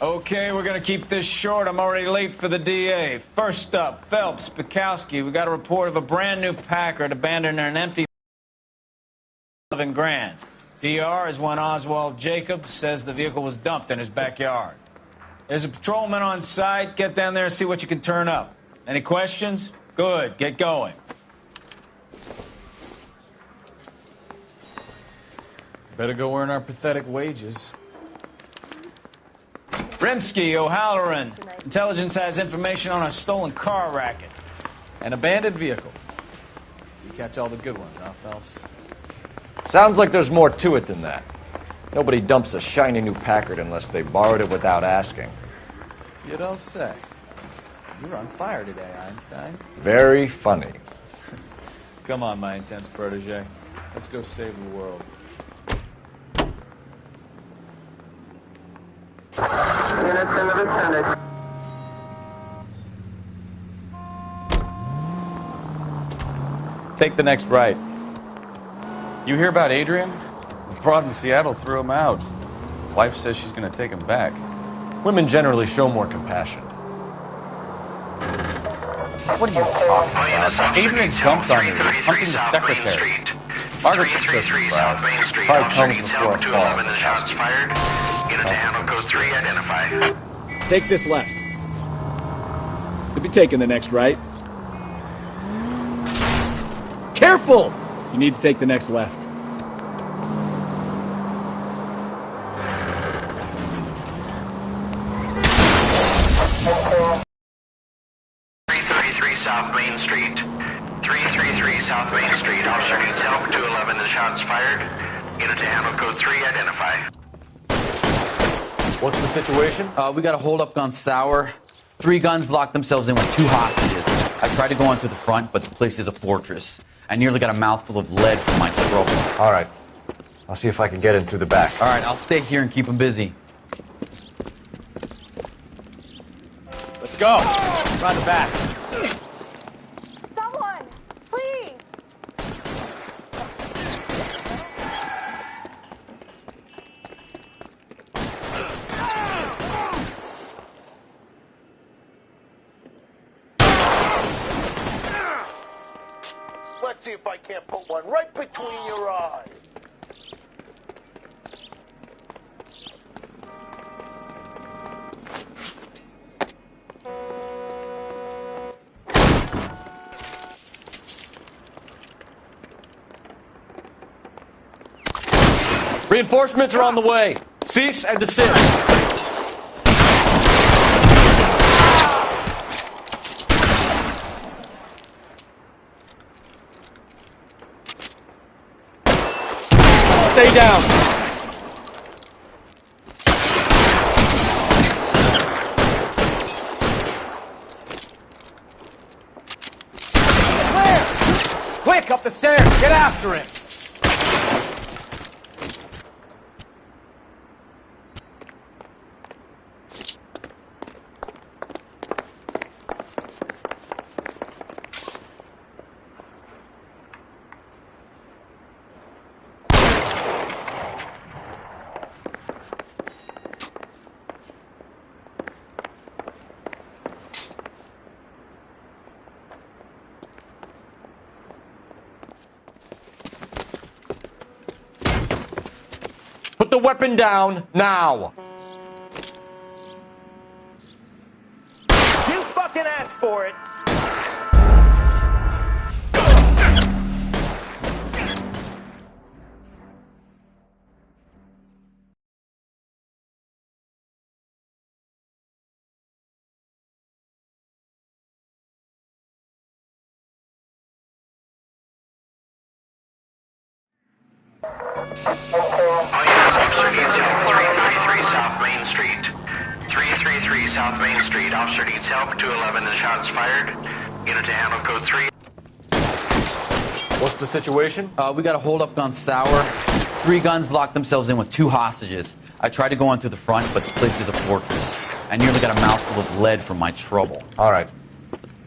Okay, we're gonna keep this short. I'm already late for the DA. First up, Phelps, Bukowski. We got a report of a brand new Packard abandoned in an empty Grand. DR is one Oswald Jacobs says the vehicle was dumped in his backyard. There's a patrolman on site. Get down there and see what you can turn up. Any questions? Good. Get going. Better go earn our pathetic wages. Rimsky, O'Halloran. Intelligence has information on a stolen car racket. An abandoned vehicle. You catch all the good ones, huh, Phelps? Sounds like there's more to it than that. Nobody dumps a shiny new Packard unless they borrowed it without asking. You don't say. You're on fire today, Einstein. Very funny. Come on, my intense protege. Let's go save the world. Units in the vicinity. Take the next right. You hear about Adrian? The broad in Seattle threw him out. Wife says she's going to take him back. Women generally show more compassion. What are you talking about? Adrian dumped on me. He's humping the secretary. Margaret's just proud. Probably comes before a fall. Take this left. Could be taking the next right. Careful! You need to take the next left. South Main Street. 333 South Main Street. Officer needs help. 211 and shots fired. Unit to handle code 3. Identify. What's the situation? We got a hold-up gone sour. 3 guns locked themselves in with 2 hostages. I tried to go in through the front, but the place is a fortress. I nearly got a mouthful of lead from my trouble. All right. I'll see if I can get in through the back. All right, I'll stay here and keep them busy. Let's go. Try the back. Someone, please. Let's see if I can't put one right between your eyes. Reinforcements are on the way. Cease and desist. Stay down. Clear! Quick, up the stairs. Get after him. Put the weapon down now. You fucking asked for it. Officer needs help. 333 South Main Street. 333 South Main Street. Officer needs help. 211 and shots fired. Unit to handle code 3. What's the situation? We got a hold-up gone sour. 3 guns locked themselves in with 2 hostages. I tried to go in through the front, but the place is a fortress. I nearly got a mouthful of lead from my trouble. All right.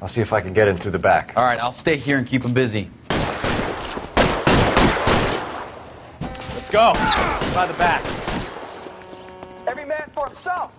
I'll see if I can get in through the back. All right, I'll stay here and keep them busy. Let's go. Try the back. Every man for himself.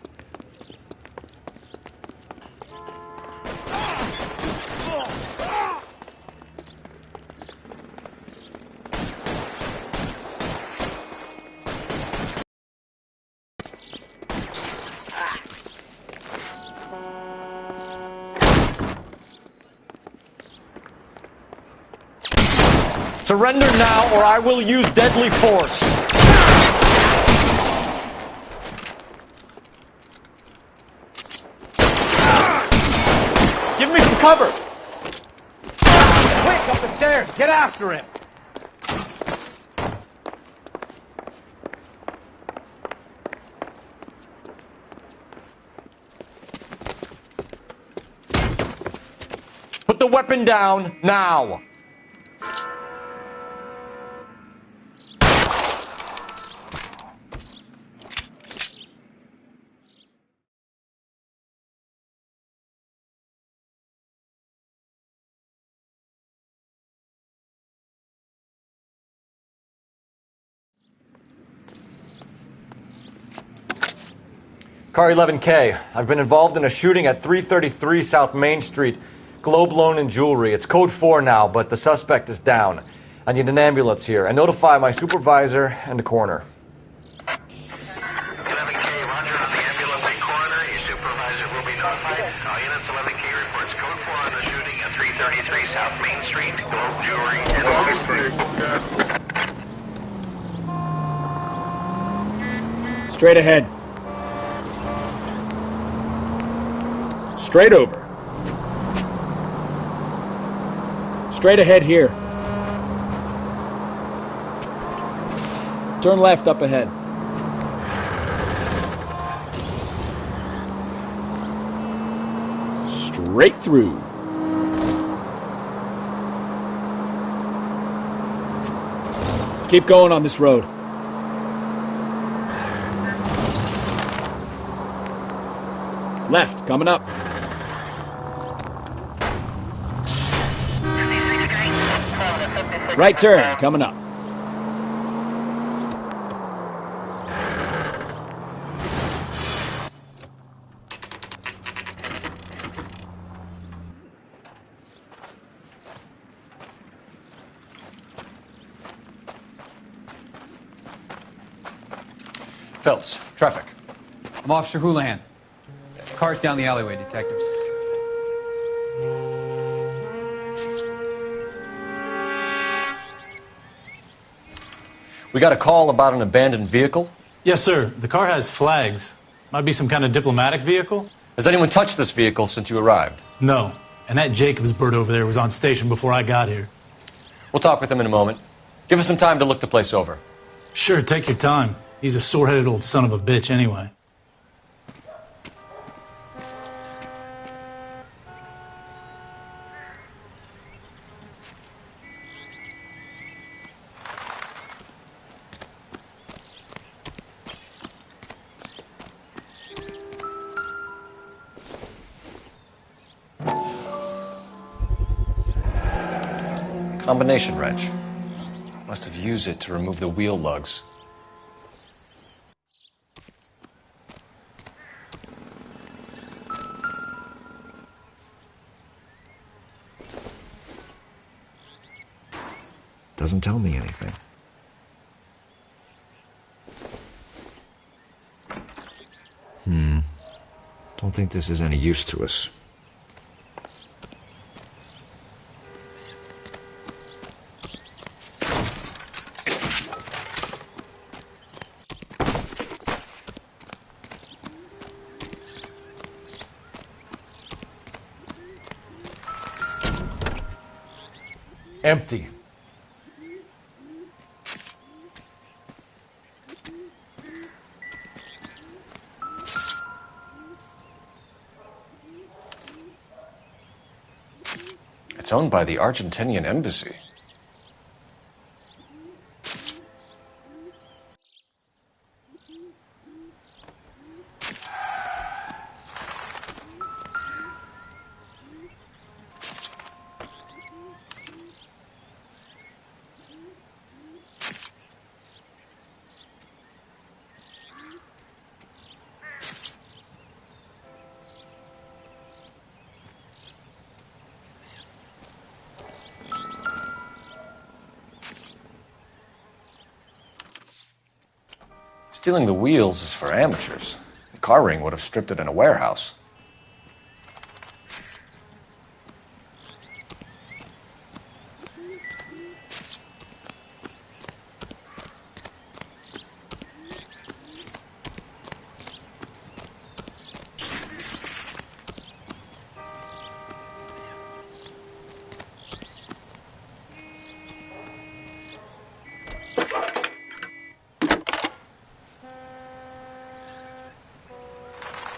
Surrender now, or I will use deadly force. Give me some cover! Quick, up the stairs! Get after him! Put the weapon down, now! Car 11K, I've been involved in a shooting at 333 South Main Street. Globe Loan and Jewelry. It's code 4 now, but the suspect is down. I need an ambulance here. And notify my supervisor and the coroner. 11K, roger on the ambulance and coroner. Your supervisor will be notified. All units, 11K reports code 4 on the shooting at 333 South Main Street. Globe Jewelry and Straight ahead. Straight over. Straight ahead here. Turn left up ahead. Straight through. Keep going on this road. Left, coming up. Right turn, coming up. Phelps, traffic. I'm Officer Houlihan. Car's down the alleyway, detectives. We got a call about an abandoned vehicle. Yes, sir. The car has flags. Might be some kind of diplomatic vehicle. Has anyone touched this vehicle since you arrived? No. And that Jacobs bird over there was on station before I got here. We'll talk with him in a moment. Give us some time to look the place over. Sure, take your time. He's a sore-headed old son of a bitch anyway. Combination wrench. Must have used it to remove the wheel lugs. Doesn't tell me anything. Don't think this is any use to us. Empty. It's owned by the Argentinian embassy. Stealing the wheels is for amateurs. The car ring would have stripped it in a warehouse.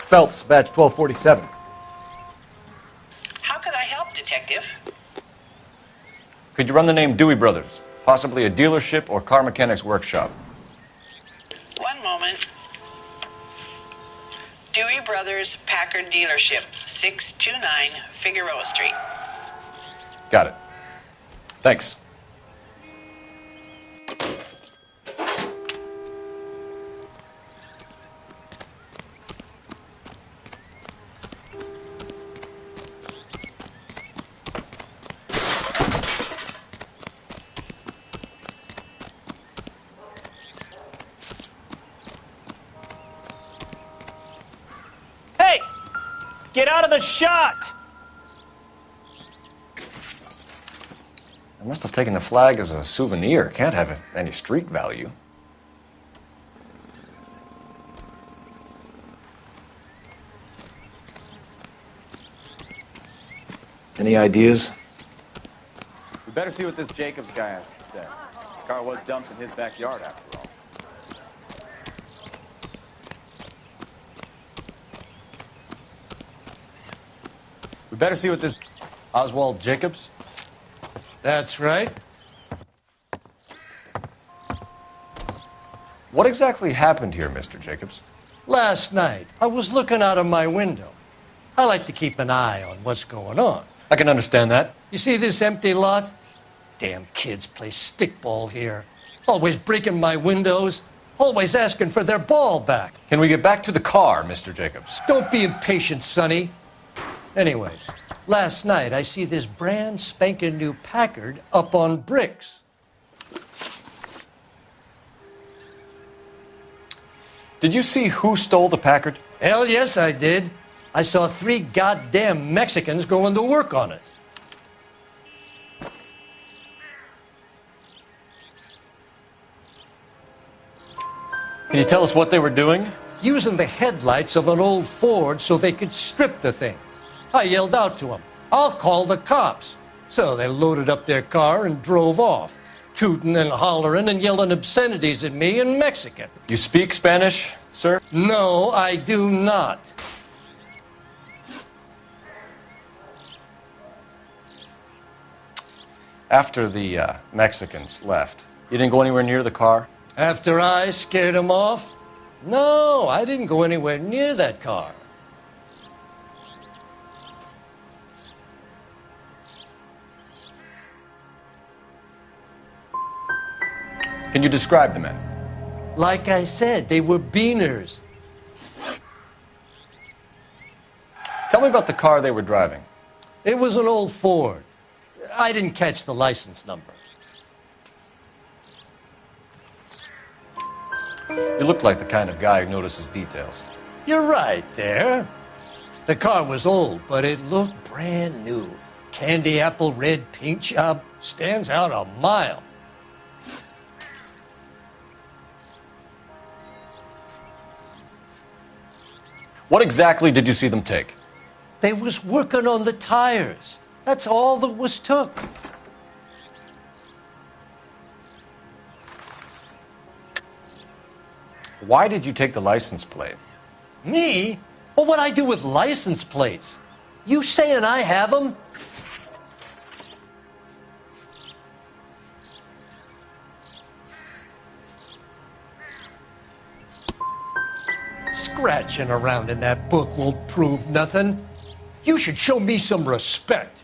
Phelps, badge 1247. How can I help, Detective? Could you run the name Dewey Brothers? Possibly a dealership or car mechanics workshop. One moment. Dewey Brothers Packard Dealership, 629 Figueroa Street. Got it. Thanks. Hey! Get out of the shot! I must have taken the flag as a souvenir. Can't have any street value. Any ideas? We better see what this Jacobs guy has to say. The car was dumped in his backyard, after all. We better see what this... Oswald Jacobs? That's right. What exactly happened here, Mr. Jacobs? Last night, I was looking out of my window. I like to keep an eye on what's going on. I can understand that. You see this empty lot? Damn kids play stickball here. Always breaking my windows. Always asking for their ball back. Can we get back to the car, Mr. Jacobs? Don't be impatient, Sonny. Anyway, last night I see this brand spanking new Packard up on bricks. Did you see who stole the Packard? Hell yes, I did. I saw 3 goddamn Mexicans going to work on it. Can you tell us what they were doing? Using the headlights of an old Ford so they could strip the thing. I yelled out to them, "I'll call the cops." So they loaded up their car and drove off, tooting and hollering and yelling obscenities at me in Mexican. You speak Spanish, sir? No, I do not. After the Mexicans left, you didn't go anywhere near the car? After I scared them off? No, I didn't go anywhere near that car. Can you describe the men? Like I said, they were beaners. Tell me about the car they were driving. It was an old Ford. I didn't catch the license number. You look like the kind of guy who notices details. You're right there. The car was old, but it looked brand new. Candy apple red paint job stands out a mile. What exactly did you see them take? They was working on the tires. That's all that was took. Why did you take the license plate? Me? Well, what'd I do with license plates? You saying I have them? Scratching around in that book won't prove nothing. You should show me some respect.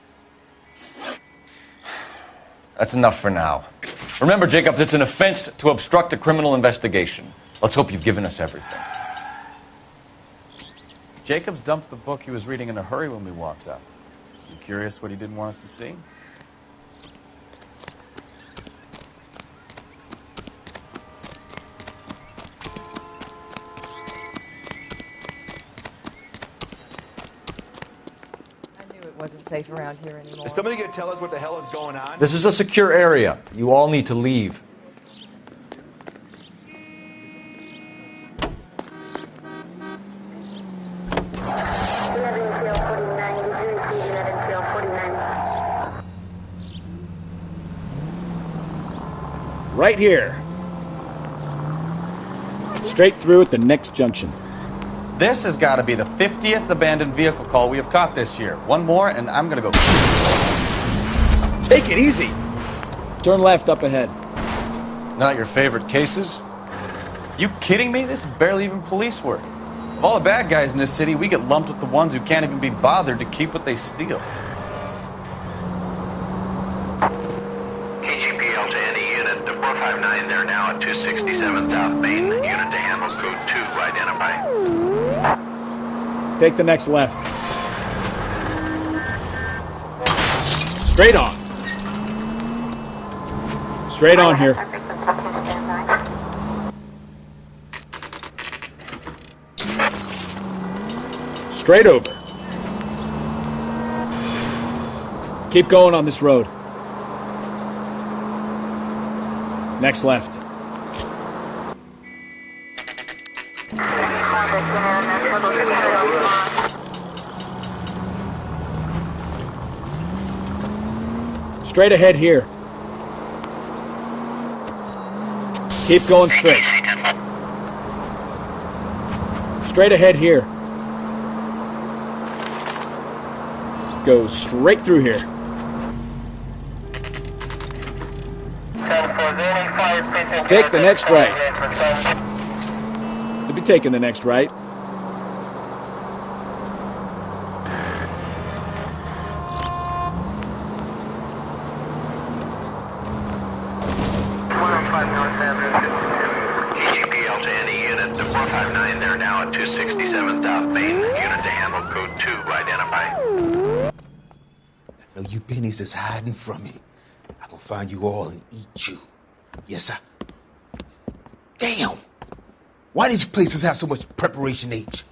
That's enough for now. Remember, Jacob, it's an offense to obstruct a criminal investigation. Let's hope you've given us everything. Jacobs dumped the book he was reading in a hurry when we walked up. You curious what he didn't want us to see? Wasn't safe around here anymore. Is somebody going to tell us what the hell is going on? This is a secure area. You all need to leave. Right here. Straight through at the next junction. This has got to be the 50th abandoned vehicle call we have caught this year. One more, and I'm going to go. Take it easy. Turn left up ahead. Not your favorite cases? You kidding me? This is barely even police work. Of all the bad guys in this city, we get lumped with the ones who can't even be bothered to keep what they steal. KGPL to any unit. The 459, they're now at 267 South Main. Unit to handle code 2, identify. Take the next left. Straight on. Straight on here. Straight over. Keep going on this road. Next left. Straight ahead here. Keep going straight. Straight ahead here. Go straight through here. Take the next right. You'll be taking the next right. KGPL to any unit. The 459, they're now at 267 South Main. Unit to handle code 2, identify. Now you pennies is hiding from me. I'm gonna find you all and eat you. Yes, sir. Damn! Why these places have so much preparation H?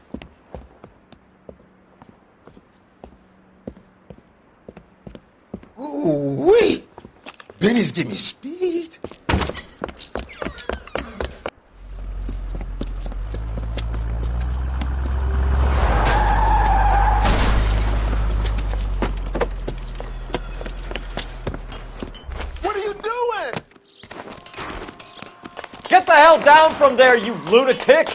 Ooh-wee! Benny's give me speed. What are you doing? Get the hell down from there, you lunatic!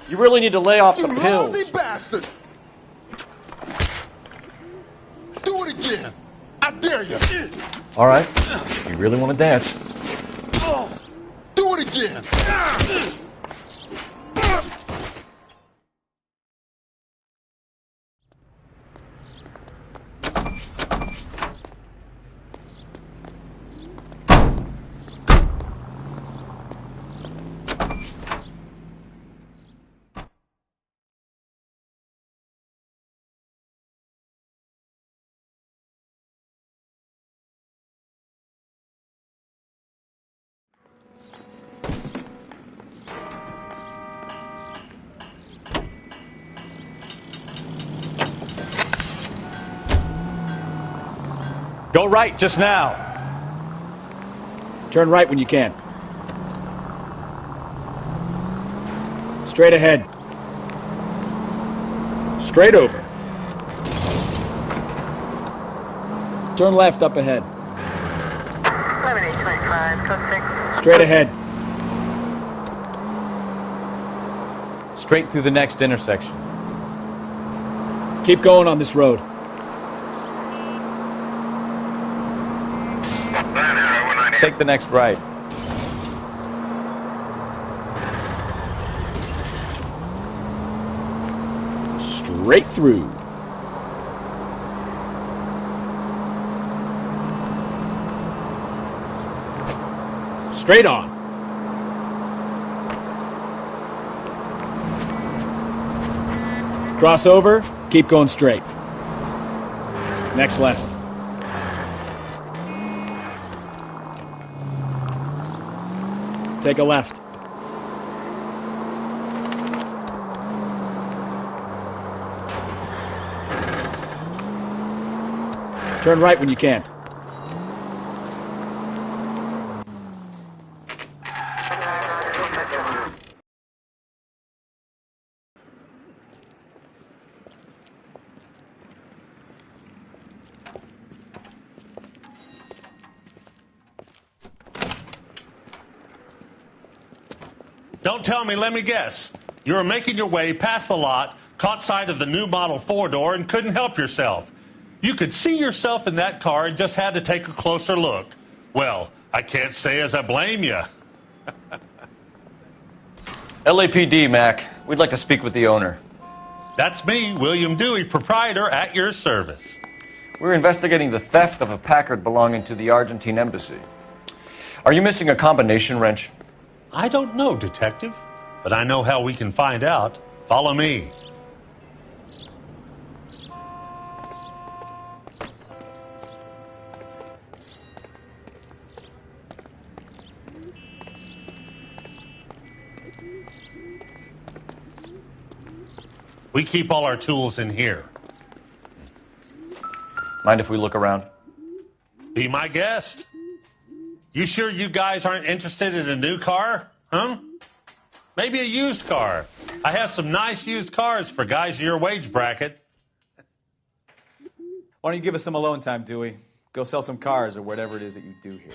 You really need to lay off the You pills. lousy bastard! Do it again! I dare you! All right, if you really want to dance. Do it again! Go right just now. Turn right when you can. Straight ahead. Straight over. Turn left up ahead. 7825, code 6. Straight ahead. Straight through the next intersection. Keep going on this road. Take the next right. Straight through. Straight on. Cross over, keep going straight. Next left. Take a left. Turn right when you can. Don't tell me, let me guess. You were making your way past the lot, caught sight of the new model 4-door, and couldn't help yourself. You could see yourself in that car and just had to take a closer look. Well, I can't say as I blame you. LAPD, Mac. We'd like to speak with the owner. That's me, William Dewey, proprietor, at your service. We're investigating the theft of a Packard belonging to the Argentine embassy. Are you missing a combination wrench? I don't know, Detective, but I know how we can find out. Follow me. We keep all our tools in here. Mind if we look around? Be my guest. You sure you guys aren't interested in a new car? Huh? Maybe a used car. I have some nice used cars for guys in your wage bracket. Why don't you give us some alone time, Dewey? Go sell some cars or whatever it is that you do here.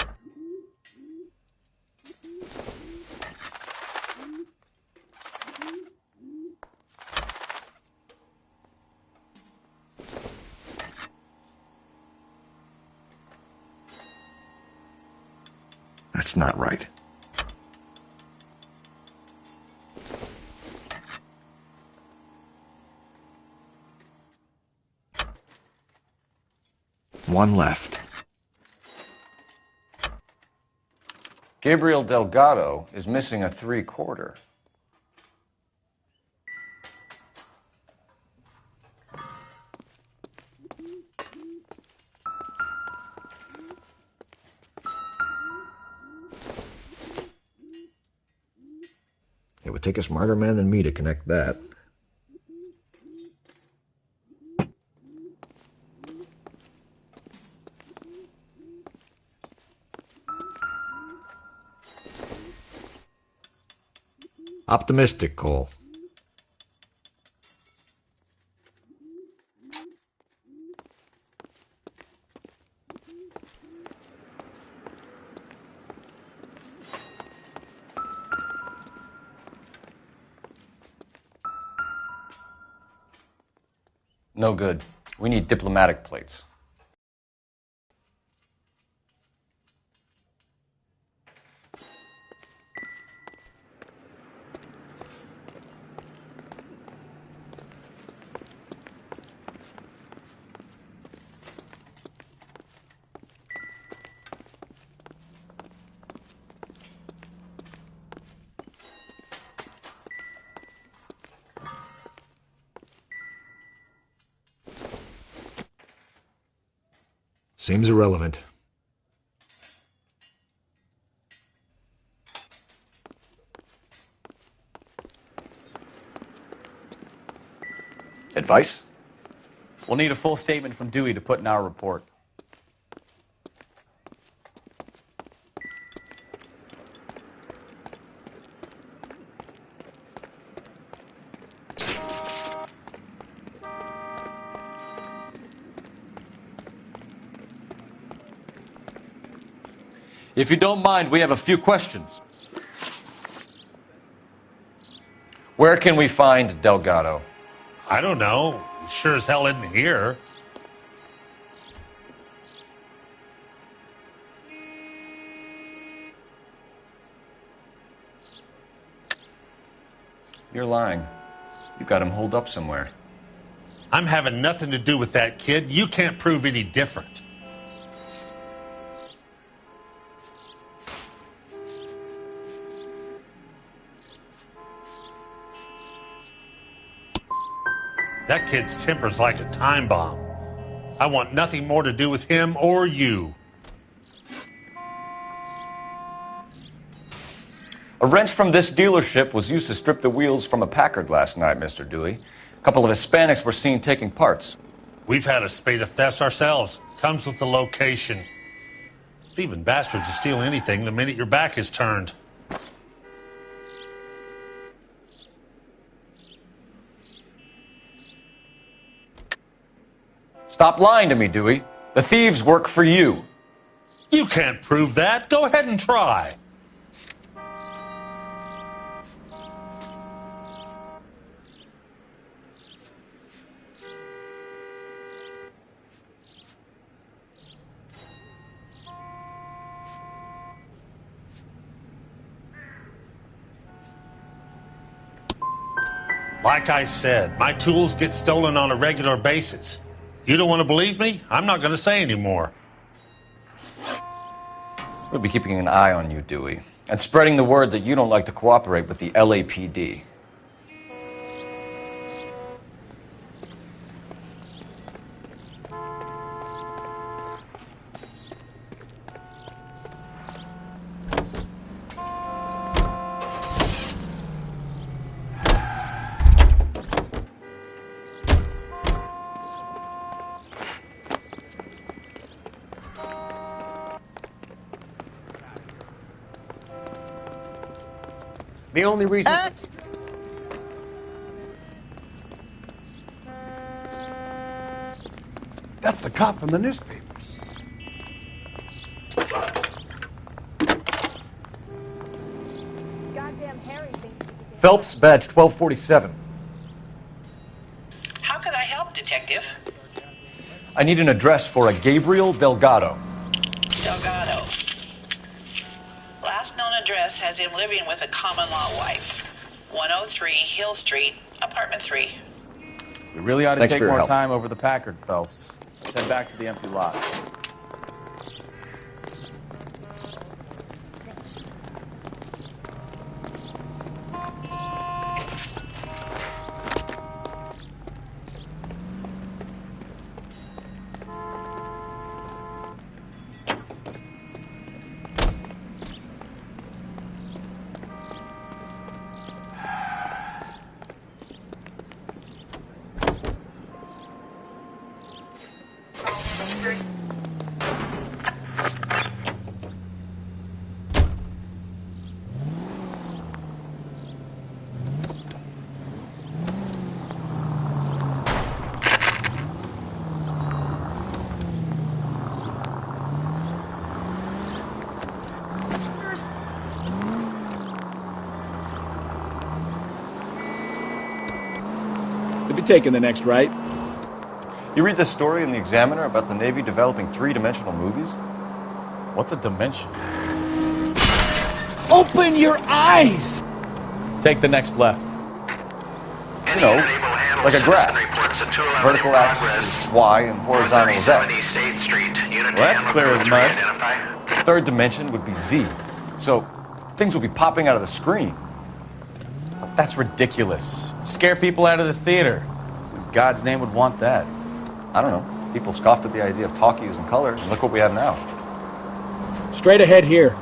That's not right. One left. Gabriel Delgado is missing a 3/4. It would take a smarter man than me to connect that. Optimistic, Cole. No good. We need diplomatic plates. Seems irrelevant. Advice? We'll need a full statement from Dewey to put in our report. If you don't mind, we have a few questions. Where can we find Delgado? I don't know. He sure as hell isn't here. You're lying. You got him holed up somewhere. I'm having nothing to do with that kid. You can't prove any different. That kid's temper's like a time bomb. I want nothing more to do with him or you. A wrench from this dealership was used to strip the wheels from a Packard last night, Mr. Dewey. A couple of Hispanics were seen taking parts. We've had a spate of thefts ourselves. Comes with the location. Thieving bastards will steal anything the minute your back is turned. Stop lying to me, Dewey. The thieves work for you. You can't prove that. Go ahead and try. Like I said, my tools get stolen on a regular basis. You don't want to believe me? I'm not going to say anymore. We'll be keeping an eye on you, Dewey, and spreading the word that you don't like to cooperate with the LAPD. The only reason... That's the cop from the newspapers. Goddamn Harry thinks he can... Phelps, badge 1247. How can I help, Detective? I need an address for a Gabriel Delgado. Delgado. Last known address has him living with a common-law wife. 103 Hill Street, apartment 3. We really ought to Thanks take for your more help. time over the Packard, Phelps. Let's head back to the empty lot. Could be taking the next right. You read this story in the Examiner about the Navy developing three-dimensional movies? What's a dimension? Open your eyes! Take the next left. You know, like a graph. Vertical axis is Y and horizontal is X. Well, that's clear as mud. Third dimension would be Z. So things will be popping out of the screen. That's ridiculous. Scare people out of the theater. Who in God's name would want that? I don't know. People scoffed at the idea of talkies and color, and look what we have now. Straight ahead here.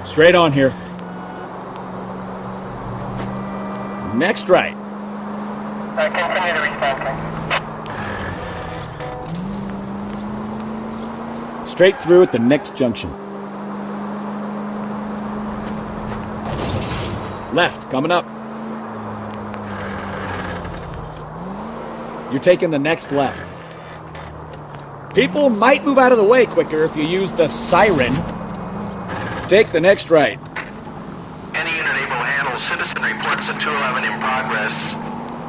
Straight on here. Next right. Continue to respond. Straight through at the next junction. Left, coming up. You're taking the next left. People might move out of the way quicker if you use the siren. Take the next right. Any unit able to handle citizen reports at 211 in progress.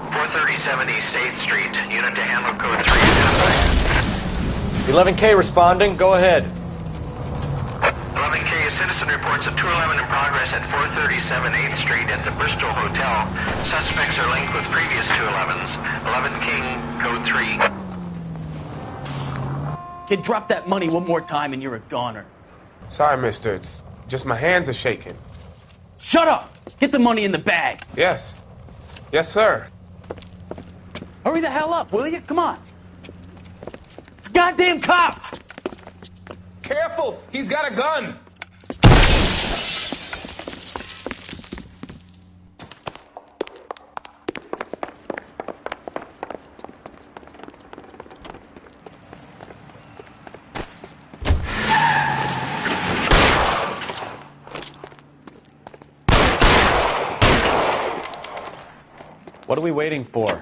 437 East 8th Street. Unit to handle code 3 identified. 11K responding. Go ahead. 11K, citizen reports at 211 in progress at 437 8th Street at the Bristol Hotel. Suspects are linked with previous 211s. 11 King, code 3. Kid, drop that money one more time and you're a goner. Sorry, mister. It's just my hands are shaking. Shut up! Get the money in the bag. Yes. Yes, sir. Hurry the hell up, will you? Come on. It's goddamn cops! Careful! He's got a gun! What are we waiting for?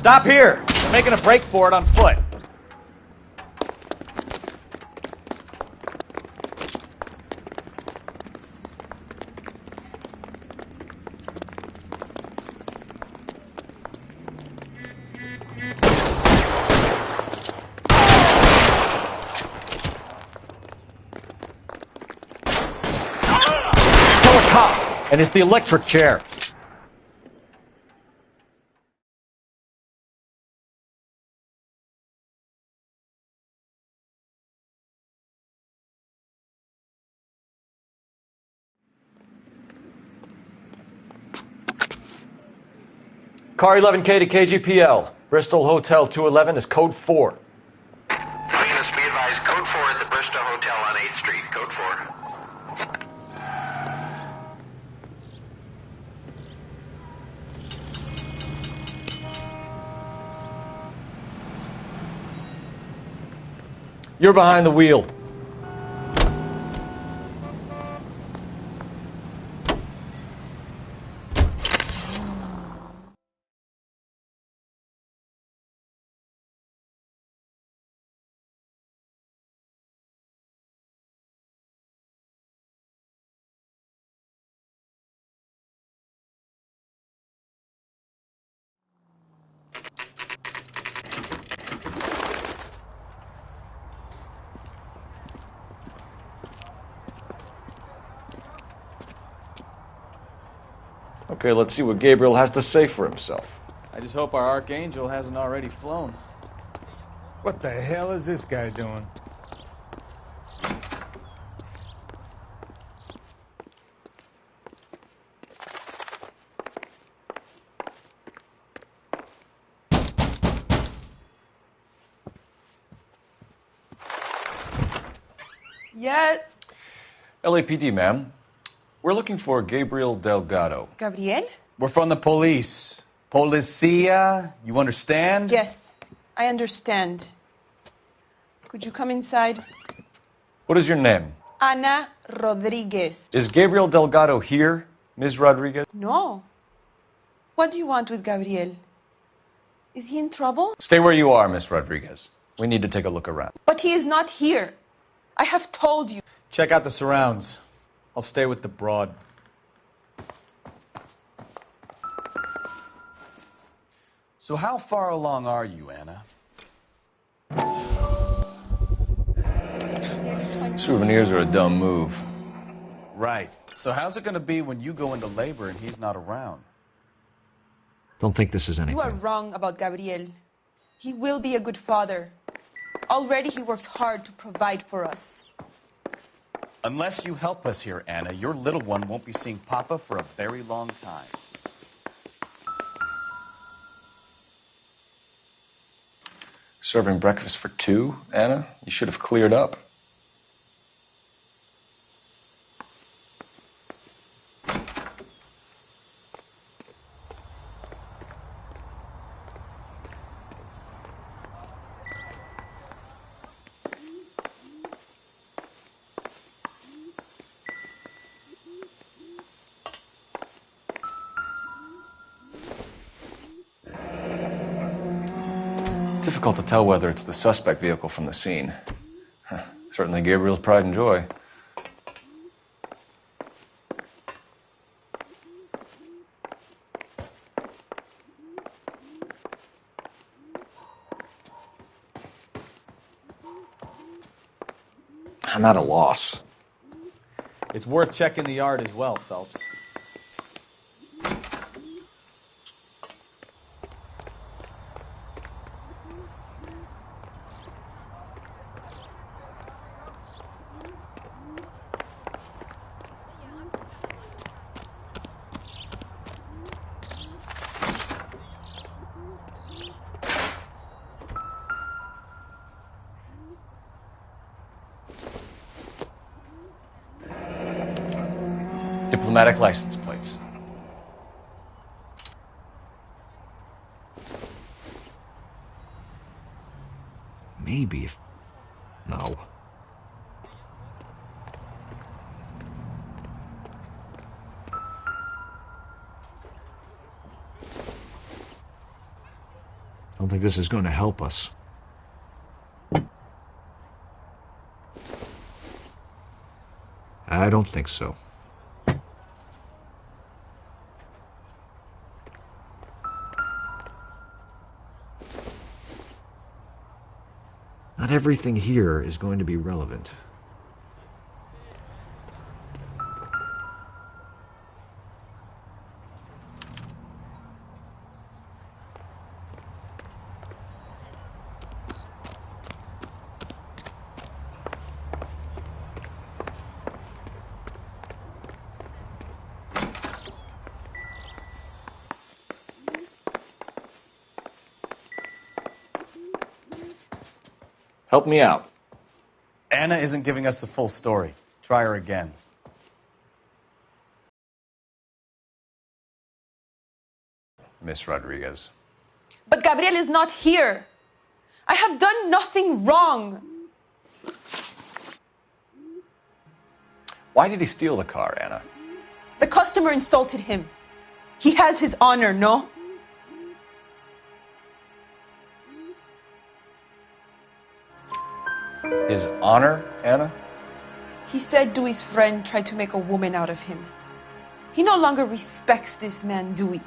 Stop here. They're making a break for it on foot. And it's the electric chair. Car 11K to KGPL. Bristol Hotel 211 is code 4. Units, be advised, code 4 at the Bristol Hotel on 8th Street. Code 4. You're behind the wheel. Okay, let's see what Gabriel has to say for himself. I just hope our Archangel hasn't already flown. What the hell is this guy doing? Yeah. LAPD, ma'am. We're looking for Gabriel Delgado. Gabriel? We're from the police. Policia, you understand? Yes, I understand. Could you come inside? What is your name? Ana Rodriguez. Is Gabriel Delgado here, Ms. Rodriguez? No. What do you want with Gabriel? Is he in trouble? Stay where you are, Ms. Rodriguez. We need to take a look around. But he is not here. I have told you. Check out the surrounds. I'll stay with the broad. So how far along are you, Anna? Souvenirs are a dumb move. Right. So how's it going to be when you go into labor and he's not around? Don't think this is anything. You are wrong about Gabriel. He will be a good father. Already he works hard to provide for us. Unless you help us here, Anna, your little one won't be seeing Papa for a very long time. Serving breakfast for 2, Anna? You should have cleared up. Difficult to tell whether it's the suspect vehicle from the scene. Certainly Gabriel's pride and joy. I'm at a loss. It's worth checking the yard as well, Phelps. Diplomatic license plates. Maybe if... No. don't think this is going to help us. I don't think so. Not everything here is going to be relevant. Help me out. Anna isn't giving us the full story. Try her again. Miss Rodriguez. But Gabriel is not here. I have done nothing wrong. Why did he steal the car, Anna? The customer insulted him. He has his honor, no? His honor, Anna? He said Dewey's friend tried to make a woman out of him. He no longer respects this man, Dewey.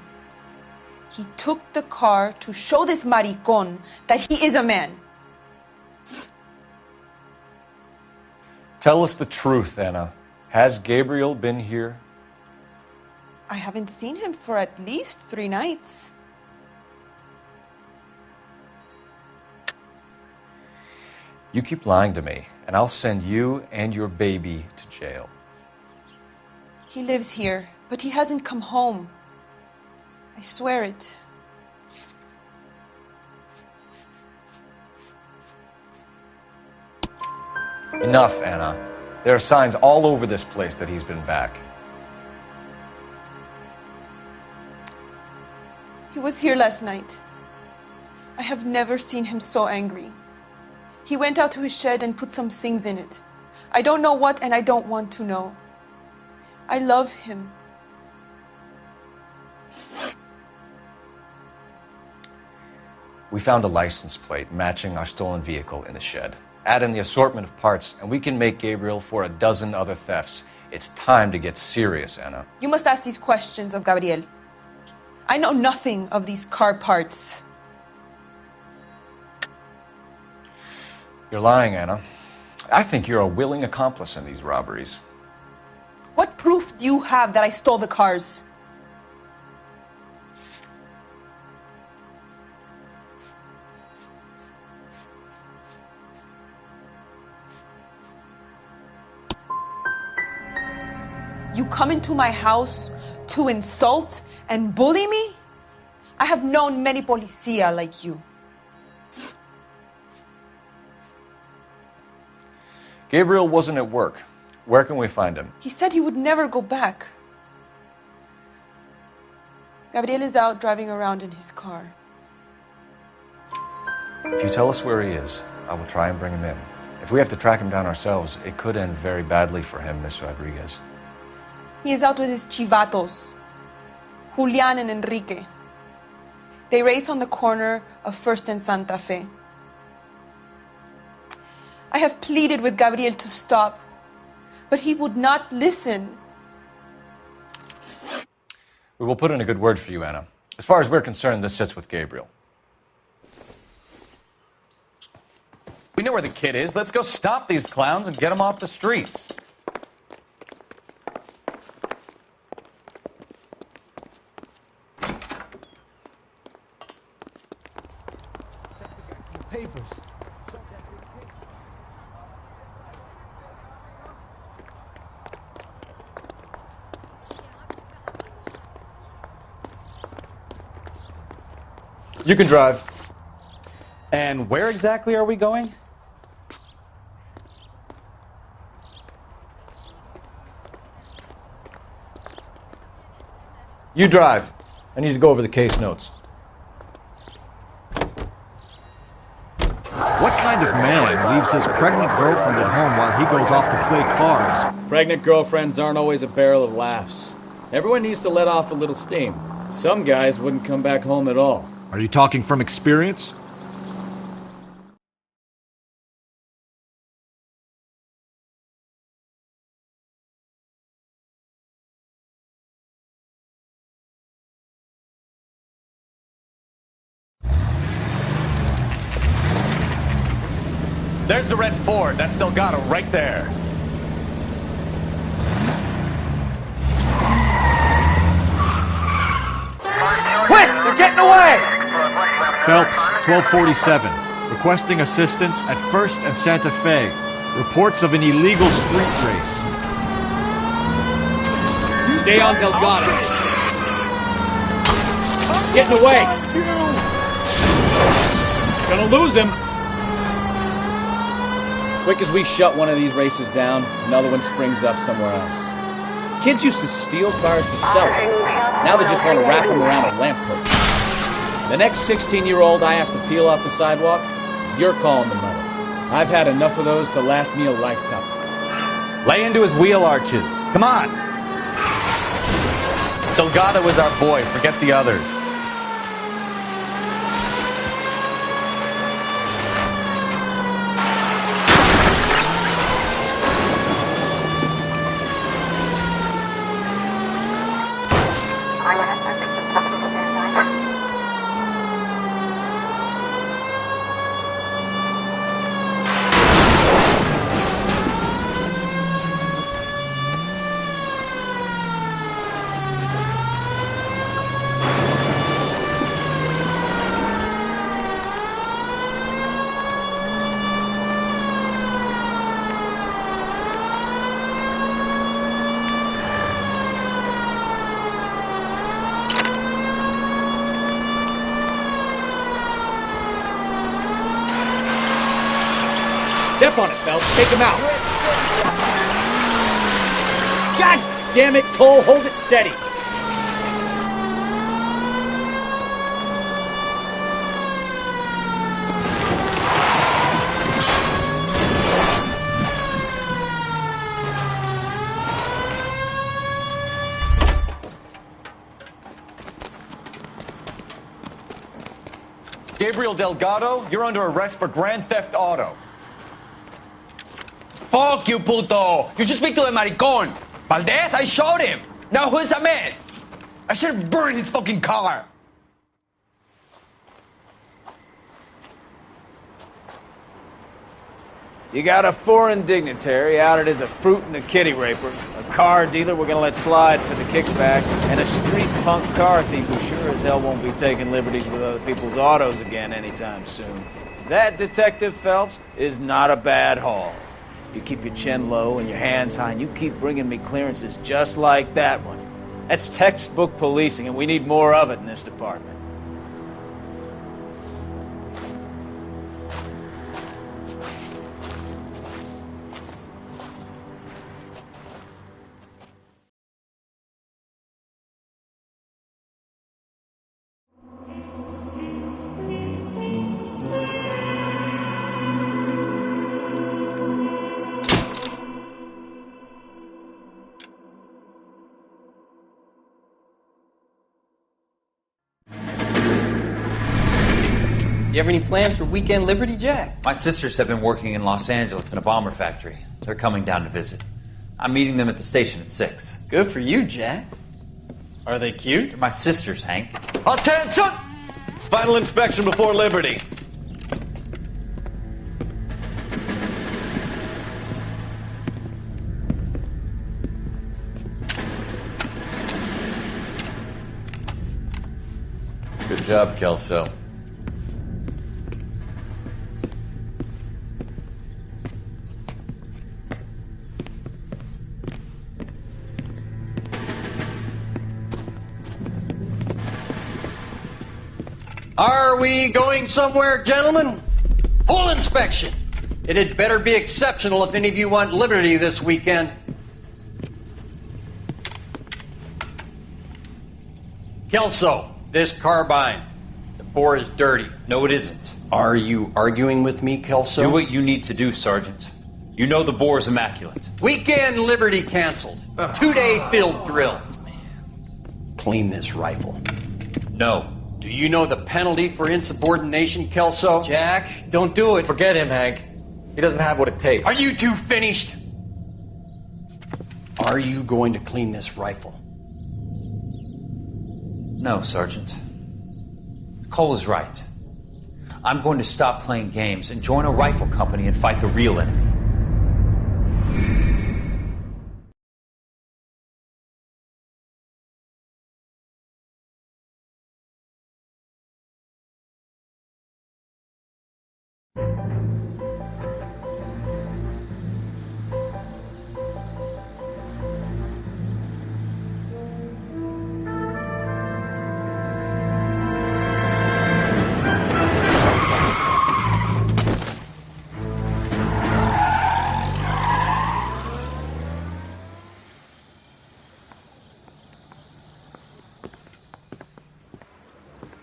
He took the car to show this maricón that he is a man. Tell us the truth, Anna. Has Gabriel been here? I haven't seen him for at least 3 nights. You keep lying to me, and I'll send you and your baby to jail. He lives here, but he hasn't come home. I swear it. Enough, Anna. There are signs all over this place that he's been back. He was here last night. I have never seen him so angry. He went out to his shed and put some things in it. I don't know what, and I don't want to know. I love him. We found a license plate matching our stolen vehicle in the shed. Add in the assortment of parts, and we can make Gabriel for a dozen other thefts. It's time to get serious, Anna. You must ask these questions of Gabriel. I know nothing of these car parts. You're lying, Anna. I think you're a willing accomplice in these robberies. What proof do you have that I stole the cars? You come into my house to insult and bully me? I have known many policia like you. Gabriel wasn't at work. Where can we find him? He said he would never go back. Gabriel is out driving around in his car. If you tell us where he is, I will try and bring him in. If we have to track him down ourselves, it could end very badly for him, Miss Rodriguez. He is out with his chivatos, Julian and Enrique. They race on the corner of First and Santa Fe. I have pleaded with Gabriel to stop, but he would not listen. We will put in a good word for you, Anna. As far as we're concerned, this sits with Gabriel. We know where the kid is. Let's go stop these clowns and get them off the streets. Papers. You can drive. And where exactly are we going? You drive. I need to go over the case notes. What kind of man leaves his pregnant girlfriend at home while he goes off to play cards? Pregnant girlfriends aren't always a barrel of laughs. Everyone needs to let off a little steam. Some guys wouldn't come back home at all. Are you talking from experience? There's the red Ford. That's Delgado right there. Quick! They're getting away! Phelps, 1247. Requesting assistance at 1st and Santa Fe. Reports of an illegal street race. Stay on Delgado. Getting away. Gonna lose him. Quick as we shut one of these races down, another one springs up somewhere else. Kids used to steal cars to sell them. Now they just want to wrap them around a lamppost. The next 16-year-old I have to peel off the sidewalk, you're calling the mother. I've had enough of those to last me a lifetime. Lay into his wheel arches. Come on. Delgado is our boy. Forget the others. Step on it, Phelps. Take him out. God damn it, Cole. Hold it steady. Gabriel Delgado, you're under arrest for grand theft auto. Fuck you, puto! You should speak to the maricón. Valdez, I showed him. Now who's the man? I should have burned his fucking car. You got a foreign dignitary outed as a fruit and a kitty raper, a car dealer we're gonna let slide for the kickbacks, and a street punk car thief who sure as hell won't be taking liberties with other people's autos again anytime soon. That, Detective Phelps, is not a bad haul. You keep your chin low and your hands high, and you keep bringing me clearances just like that one. That's textbook policing, and we need more of it in this department. You have any plans for Weekend Liberty, Jack? My sisters have been working in Los Angeles in a bomber factory. They're coming down to visit. I'm meeting them at the station at 6. Good for you, Jack. Are they cute? They're my sisters, Hank. Attention! Final inspection before Liberty. Good job, Kelso. Are we going somewhere, gentlemen? Full inspection. It had better be exceptional if any of you want liberty this weekend. Kelso, this carbine. The bore is dirty. No, it isn't. Are you arguing with me, Kelso? Do what you need to do, Sergeant. You know the bore's immaculate. Weekend liberty canceled. 2-day field drill. Clean this rifle. No. Do you know the penalty for insubordination, Kelso? Jack, don't do it. Forget him, Hank. He doesn't have what it takes. Are you two finished? Are you going to clean this rifle? No, Sergeant. Cole is right. I'm going to stop playing games and join a rifle company and fight the real enemy.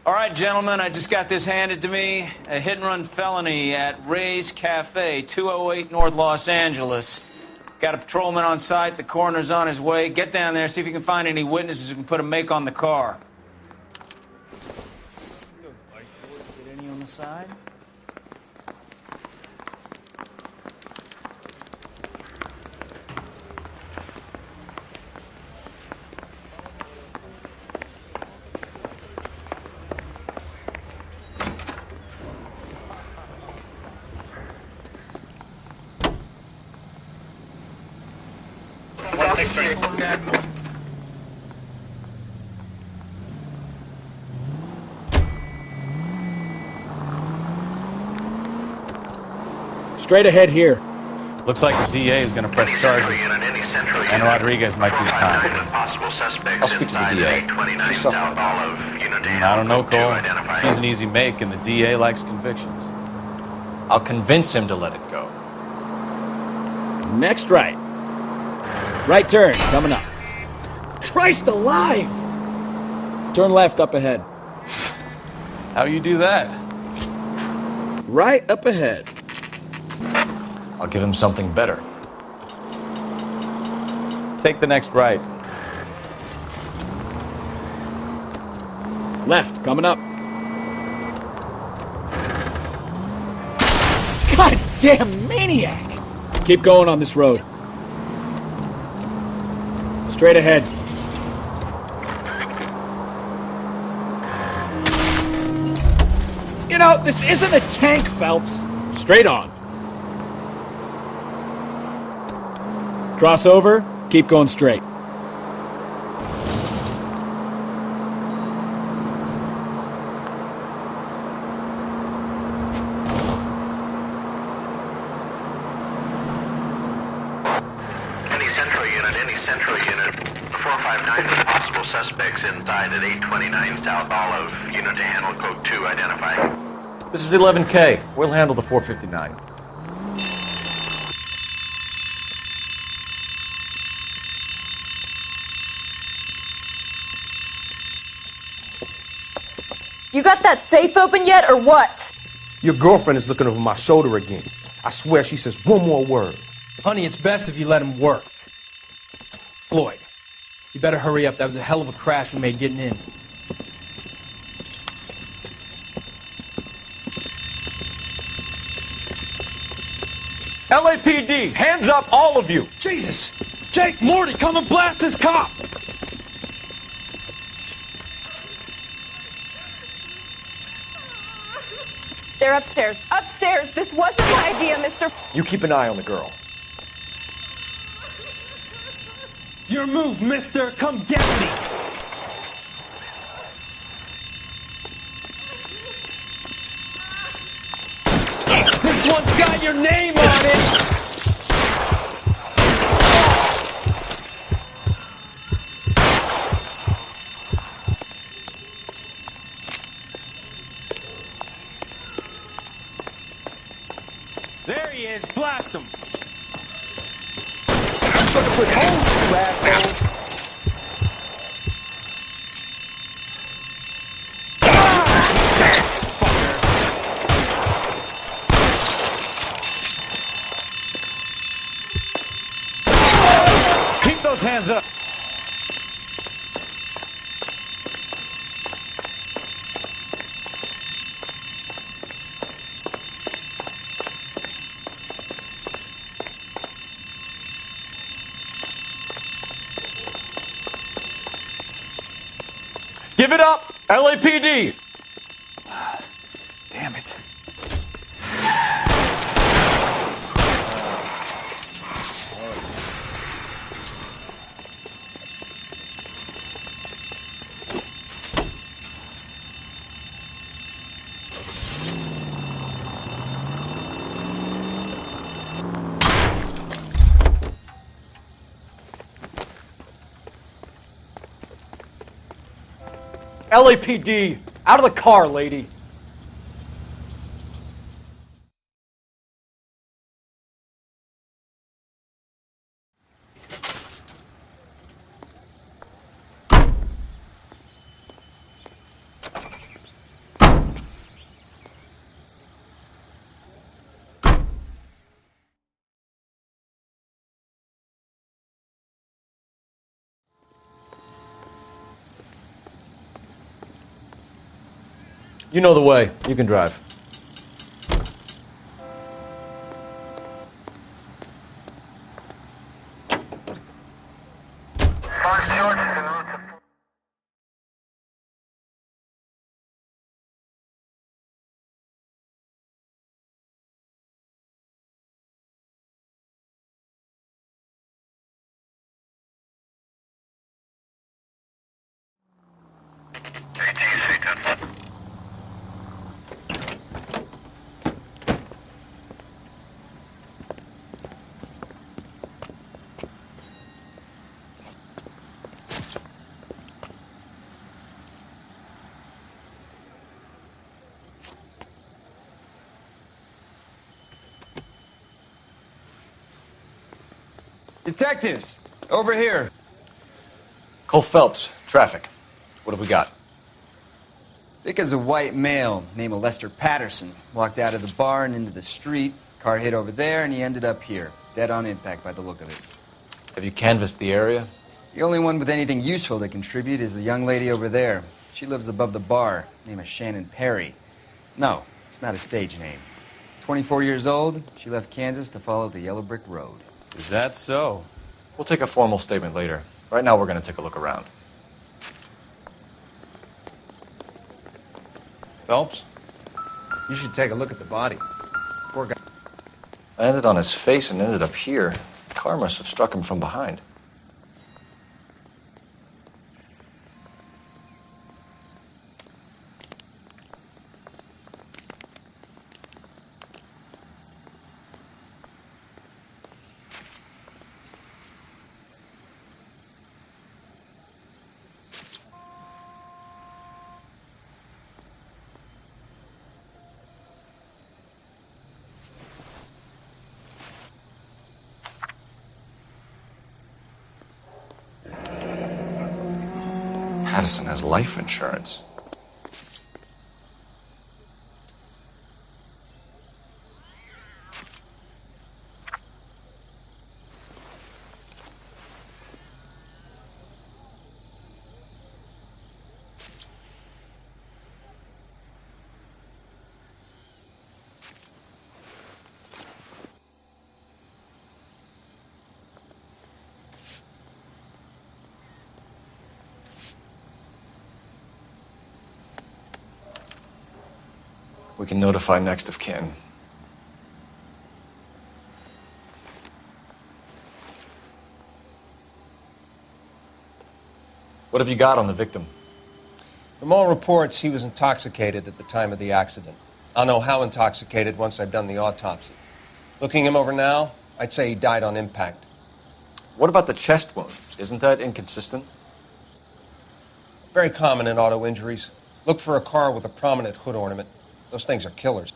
All right, gentlemen, I just got this handed to me. A hit-and-run felony at Ray's Cafe, 208 North Los Angeles. Got a patrolman on site. The coroner's on his way. Get down there, see if you can find any witnesses who can put a make on the car. Those vice lords get any on the side? Straight ahead here. Looks like the DA is going to press charges. And Rodriguez might do time. I'll speak to the DA. She's suffering. I don't know, Cole. She's an easy make, and the DA likes convictions. I'll convince him to let it go. Next right. Right turn, coming up. Christ alive! Turn left up ahead. How you do that? Right up ahead. I'll give him something better. Take the next right. Left, coming up. Goddamn maniac! Keep going on this road. Straight ahead. You know, this isn't a tank, Phelps. Straight on. Cross over, keep going straight. Any central unit. 459 for possible suspects inside at 829 South Olive. Unit to handle code 2 identified. This is 11K. We'll handle the 459. You got that safe open yet, or what? Your girlfriend is looking over my shoulder again. I swear she says one more word. Honey, it's best if you let him work. Floyd, you better hurry up. That was a hell of a crash we made getting in. LAPD, hands up, all of you! Jesus! Jake, Morty, come and blast this cop! They're upstairs. Upstairs! This wasn't my idea, Mr. You keep an eye on the girl. Your move, mister! Come get me! This one's got your name on it! There he is! Blast him! I'm gonna put holes in you, asshole! Keep those hands up! Give it up! LAPD! Damn it. LAPD! Out of the car, lady! You know the way. You can drive. Detectives, over here. Cole Phelps, traffic. What have we got? Thick as a white male, name of Lester Patterson. Walked out of the bar and into the street. Car hit over there, and he ended up here. Dead on impact by the look of it. Have you canvassed the area? The only one with anything useful to contribute is the young lady over there. She lives above the bar. Name is Shannon Perry. No, it's not a stage name. 24 years old, she left Kansas to follow the yellow brick road. Is that so? We'll take a formal statement later. Right now, we're going to take a look around. Phelps, you should take a look at the body. Poor guy. I ended on his face and ended up here. The car must have struck him from behind. Patterson has life insurance. We can notify next of kin. What have you got on the victim? From all reports, he was intoxicated at the time of the accident. I'll know how intoxicated once I've done the autopsy. Looking him over now, I'd say he died on impact. What about the chest wound? Isn't that inconsistent? Very common in auto injuries. Look for a car with a prominent hood ornament. Those things are killers.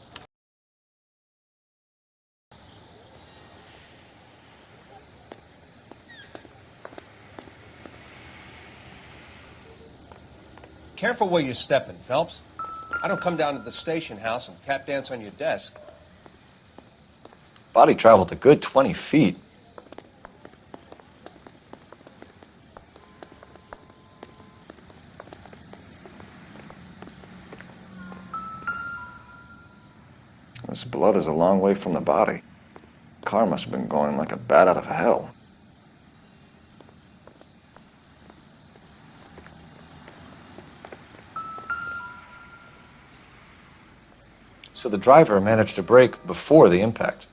Careful where you're stepping, Phelps. I don't come down to the station house and tap dance on your desk. Body traveled a good 20 feet. This blood is a long way from the body. Car must have been going like a bat out of hell. So the driver managed to brake before the impact.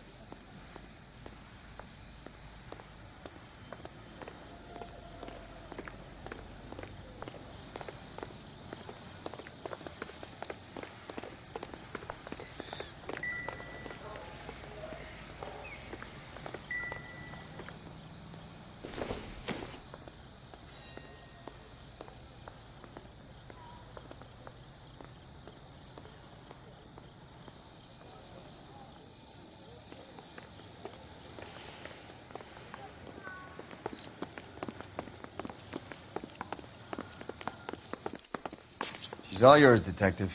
She's all yours, Detective.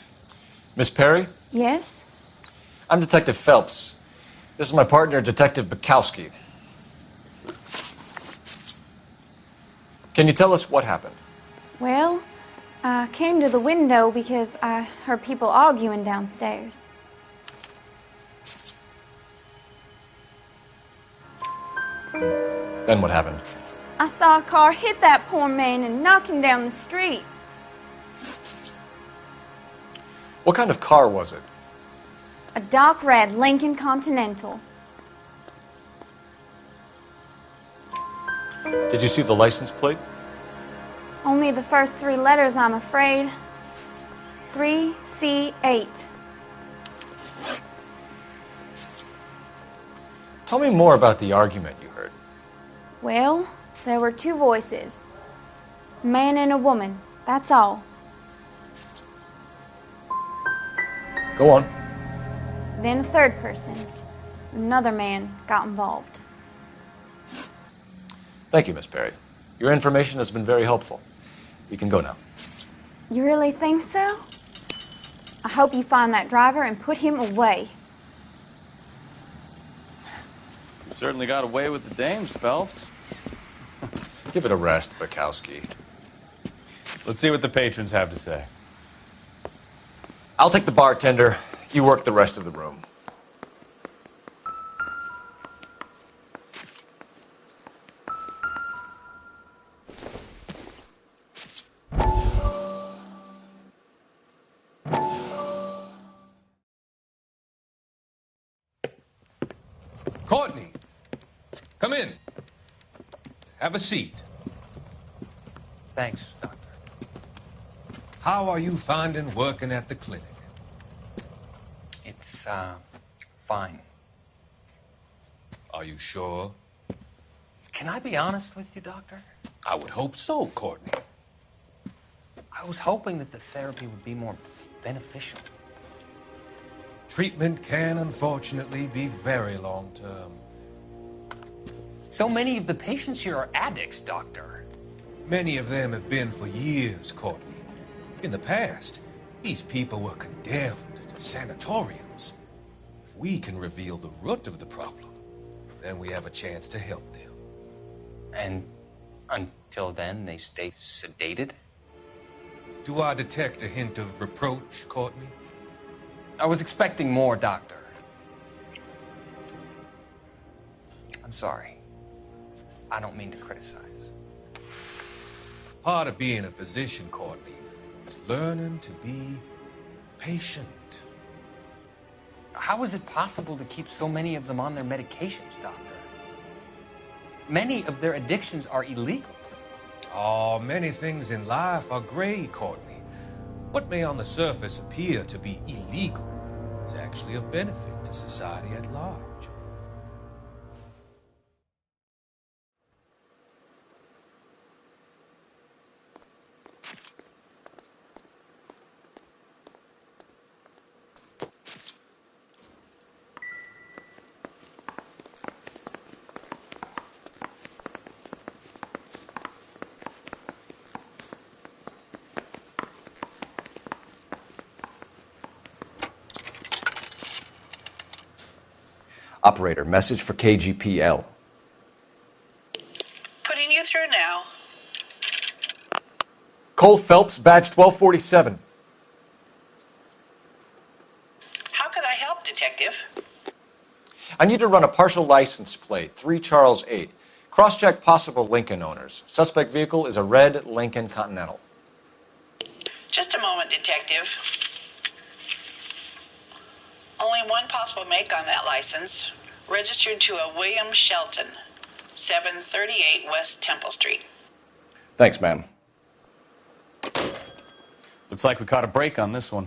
Miss Perry? Yes? I'm Detective Phelps. This is my partner, Detective Bukowski. Can you tell us what happened? Well, I came to the window because I heard people arguing downstairs. Then what happened? I saw a car hit that poor man and knock him down the street. What kind of car was it? A dark red Lincoln Continental. Did you see the license plate? Only the first 3 letters, I'm afraid. 3C8. Tell me more about the argument you heard. Well, there were 2 voices. A man and a woman, that's all. Go on. Then a third person. Another man got involved. Thank you, Miss Perry. Your information has been very helpful. You can go now. You really think so? I hope you find that driver and put him away. You certainly got away with the dames, Phelps. Give it a rest, Bukowski. Let's see what the patrons have to say. I'll take the bartender. You work the rest of the room. Courtney, come in. Have a seat. Thanks, Doctor. How are you finding working at the clinic? It's, fine. Are you sure? Can I be honest with you, Doctor? I would hope so, Courtney. I was hoping that the therapy would be more beneficial. Treatment can, unfortunately, be very long-term. So many of the patients here are addicts, Doctor. Many of them have been for years, Courtney. In the past, these people were condemned to sanatoriums. If we can reveal the root of the problem, then we have a chance to help them. And until then, they stay sedated? Do I detect a hint of reproach, Courtney? I was expecting more, Doctor. I'm sorry. I don't mean to criticize. Part of being a physician, Courtney, is learning to be patient. How is it possible to keep so many of them on their medications, Doctor? Many of their addictions are illegal. Oh, many things in life are gray, Courtney. What may on the surface appear to be illegal is actually of benefit to society at large. Operator, message for KGPL. Putting you through now. Cole Phelps, badge 1247. How could I help, Detective? I need to run a partial license plate, 3 Charles 8. Cross-check possible Lincoln owners. Suspect vehicle is a red Lincoln Continental. Just a moment, Detective. Only one possible make on that license. Registered to a William Shelton, 738 West Temple Street. Thanks, ma'am. Looks like we caught a break on this one.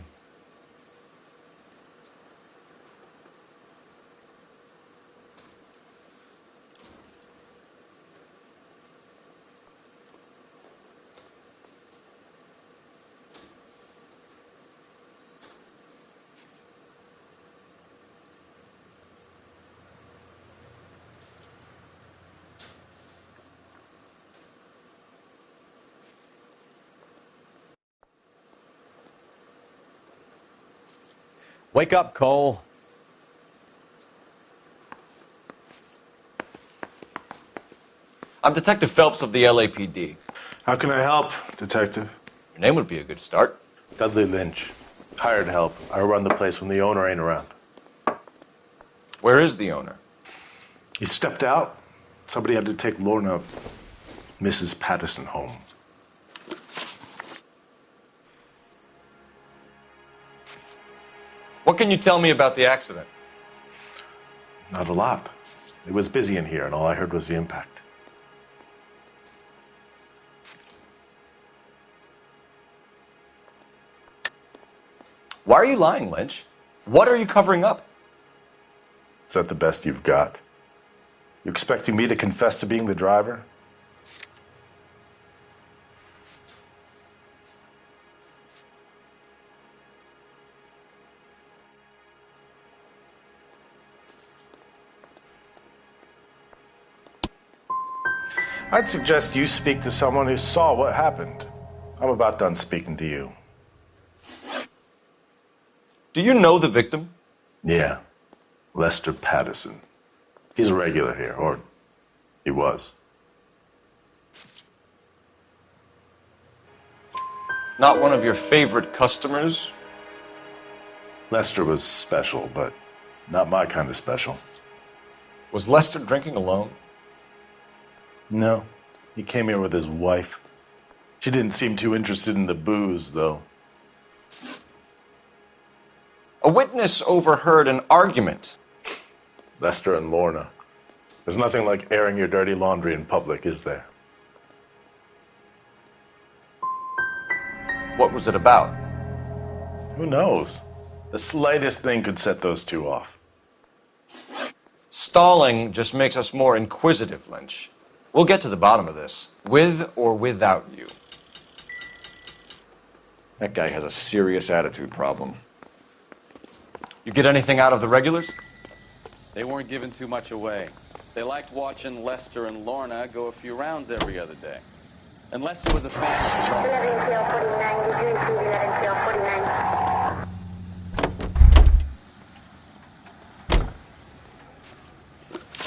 Wake up, Cole. I'm Detective Phelps of the LAPD. How can I help, Detective? Your name would be a good start. Dudley Lynch. Hired help. I run the place when the owner ain't around. Where is the owner? He stepped out. Somebody had to take Lorna, Mrs. Patterson, home. What can you tell me about the accident? Not a lot. It was busy in here, and all I heard was the impact. Why are you lying, Lynch? What are you covering up? Is that the best you've got? You expecting me to confess to being the driver? I'd suggest you speak to someone who saw what happened. I'm about done speaking to you. Do you know the victim? Yeah. Lester Patterson. He's a regular here, or he was. Not one of your favorite customers? Lester was special, but not my kind of special. Was Lester drinking alone? No. He came here with his wife. She didn't seem too interested in the booze, though. A witness overheard an argument. Lester and Lorna. There's nothing like airing your dirty laundry in public, is there? What was it about? Who knows? The slightest thing could set those two off. Stalling just makes us more inquisitive, Lynch. We'll get to the bottom of this, with or without you. That guy has a serious attitude problem. You get anything out of the regulars? They weren't giving too much away. They liked watching Lester and Lorna go a few rounds every other day. And Lester was a fan of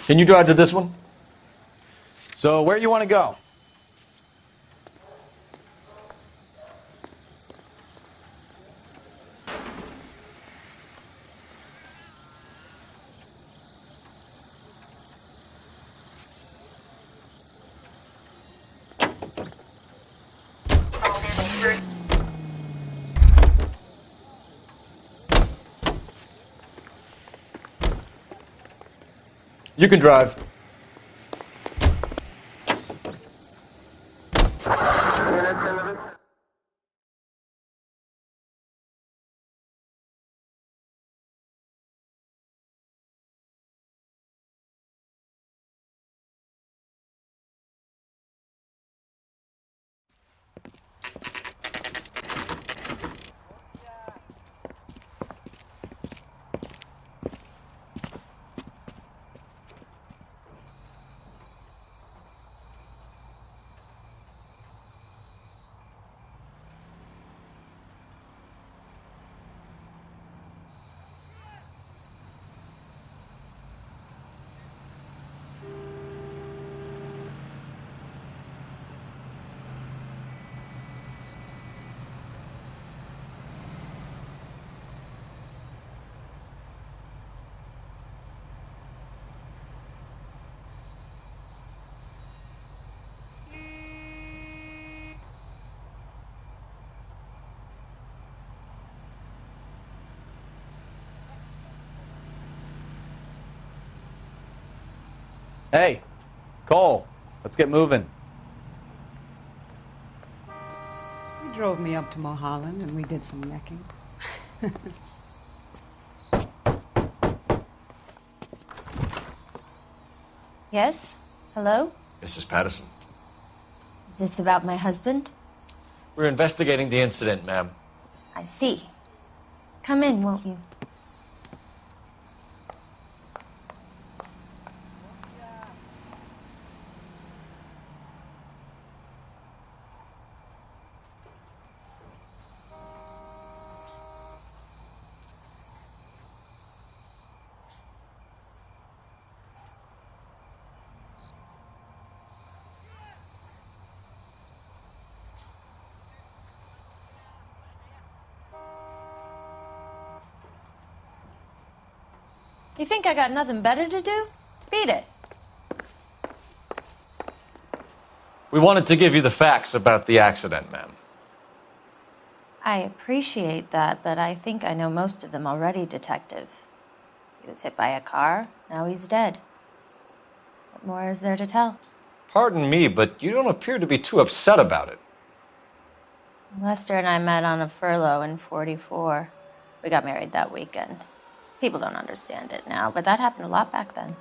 Can you drive to this one? So, where you want to go? You can drive. Hey, Cole, let's get moving. He drove me up to Mulholland and we did some necking. Yes? Hello? Mrs. Patterson. Is this about my husband? We're investigating the incident, ma'am. I see. Come in, won't you? You think I got nothing better to do? Beat it. We wanted to give you the facts about the accident, ma'am. I appreciate that, but I think I know most of them already, Detective. He was hit by a car, now he's dead. What more is there to tell? Pardon me, but you don't appear to be too upset about it. Lester and I met on a furlough in '44. We got married that weekend. People don't understand it now, but that happened a lot back then.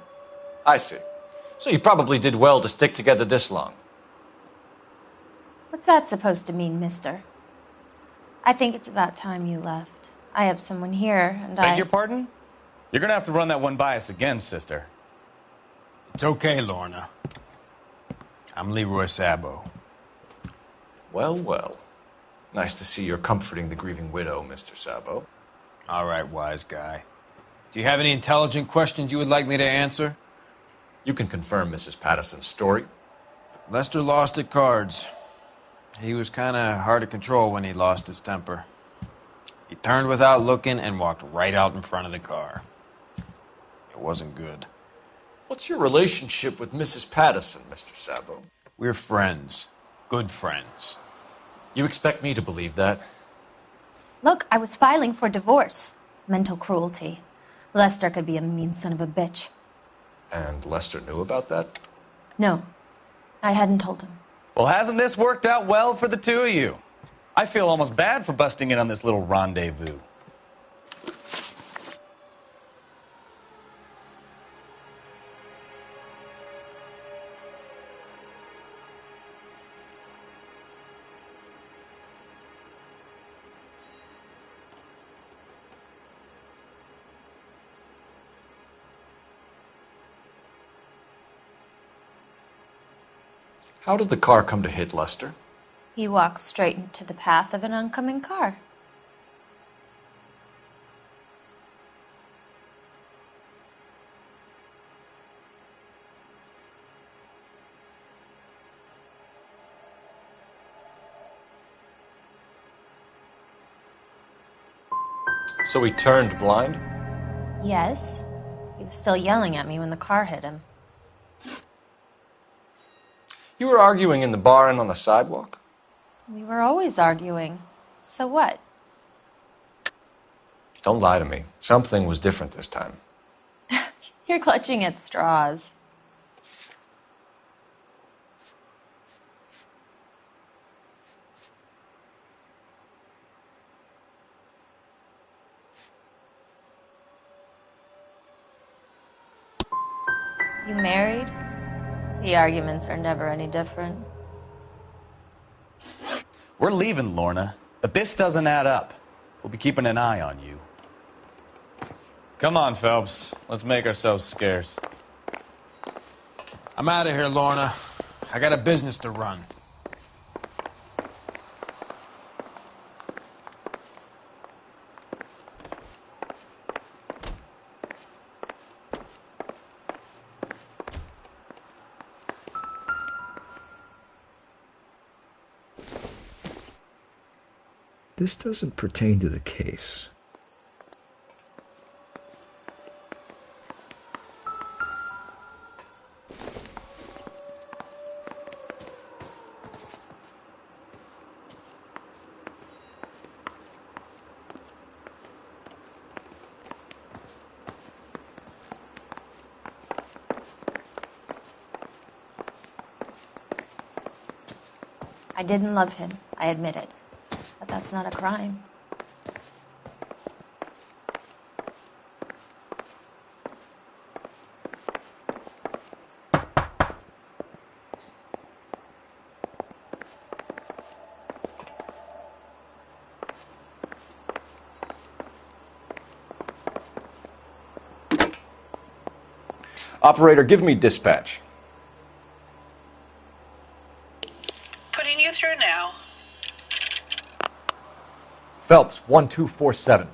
I see. So you probably did well to stick together this long. What's that supposed to mean, mister? I think it's about time you left. I have someone here, and Beg your pardon? You're gonna have to run that one by us again, sister. It's okay, Lorna. I'm Leroy Sabo. Well, well. Nice to see you're comforting the grieving widow, Mr. Sabo. All right, wise guy. Do you have any intelligent questions you would like me to answer? You can confirm Mrs. Patterson's story. Lester lost at cards. He was kind of hard to control when he lost his temper. He turned without looking and walked right out in front of the car. It wasn't good. What's your relationship with Mrs. Patterson, Mr. Sabo? We're friends. Good friends. You expect me to believe that? Look, I was filing for divorce. Mental cruelty. Lester could be a mean son of a bitch. And Lester knew about that? No, I hadn't told him. Well, hasn't this worked out well for the two of you? I feel almost bad for busting in on this little rendezvous. How did the car come to hit Lester? He walked straight into the path of an oncoming car. So he turned blind? Yes. He was still yelling at me when the car hit him. You were arguing in the bar and on the sidewalk? We were always arguing. So what? Don't lie to me. Something was different this time. You're clutching at straws. You married? The arguments are never any different. We're leaving, Lorna, but this doesn't add up. We'll be keeping an eye on you. Come on, Phelps. Let's make ourselves scarce. I'm out of here, Lorna. I got a business to run. This doesn't pertain to the case. I didn't love him, I admit it. But that's not a crime. Operator, give me dispatch. Putting you through now. Phelps, 1247.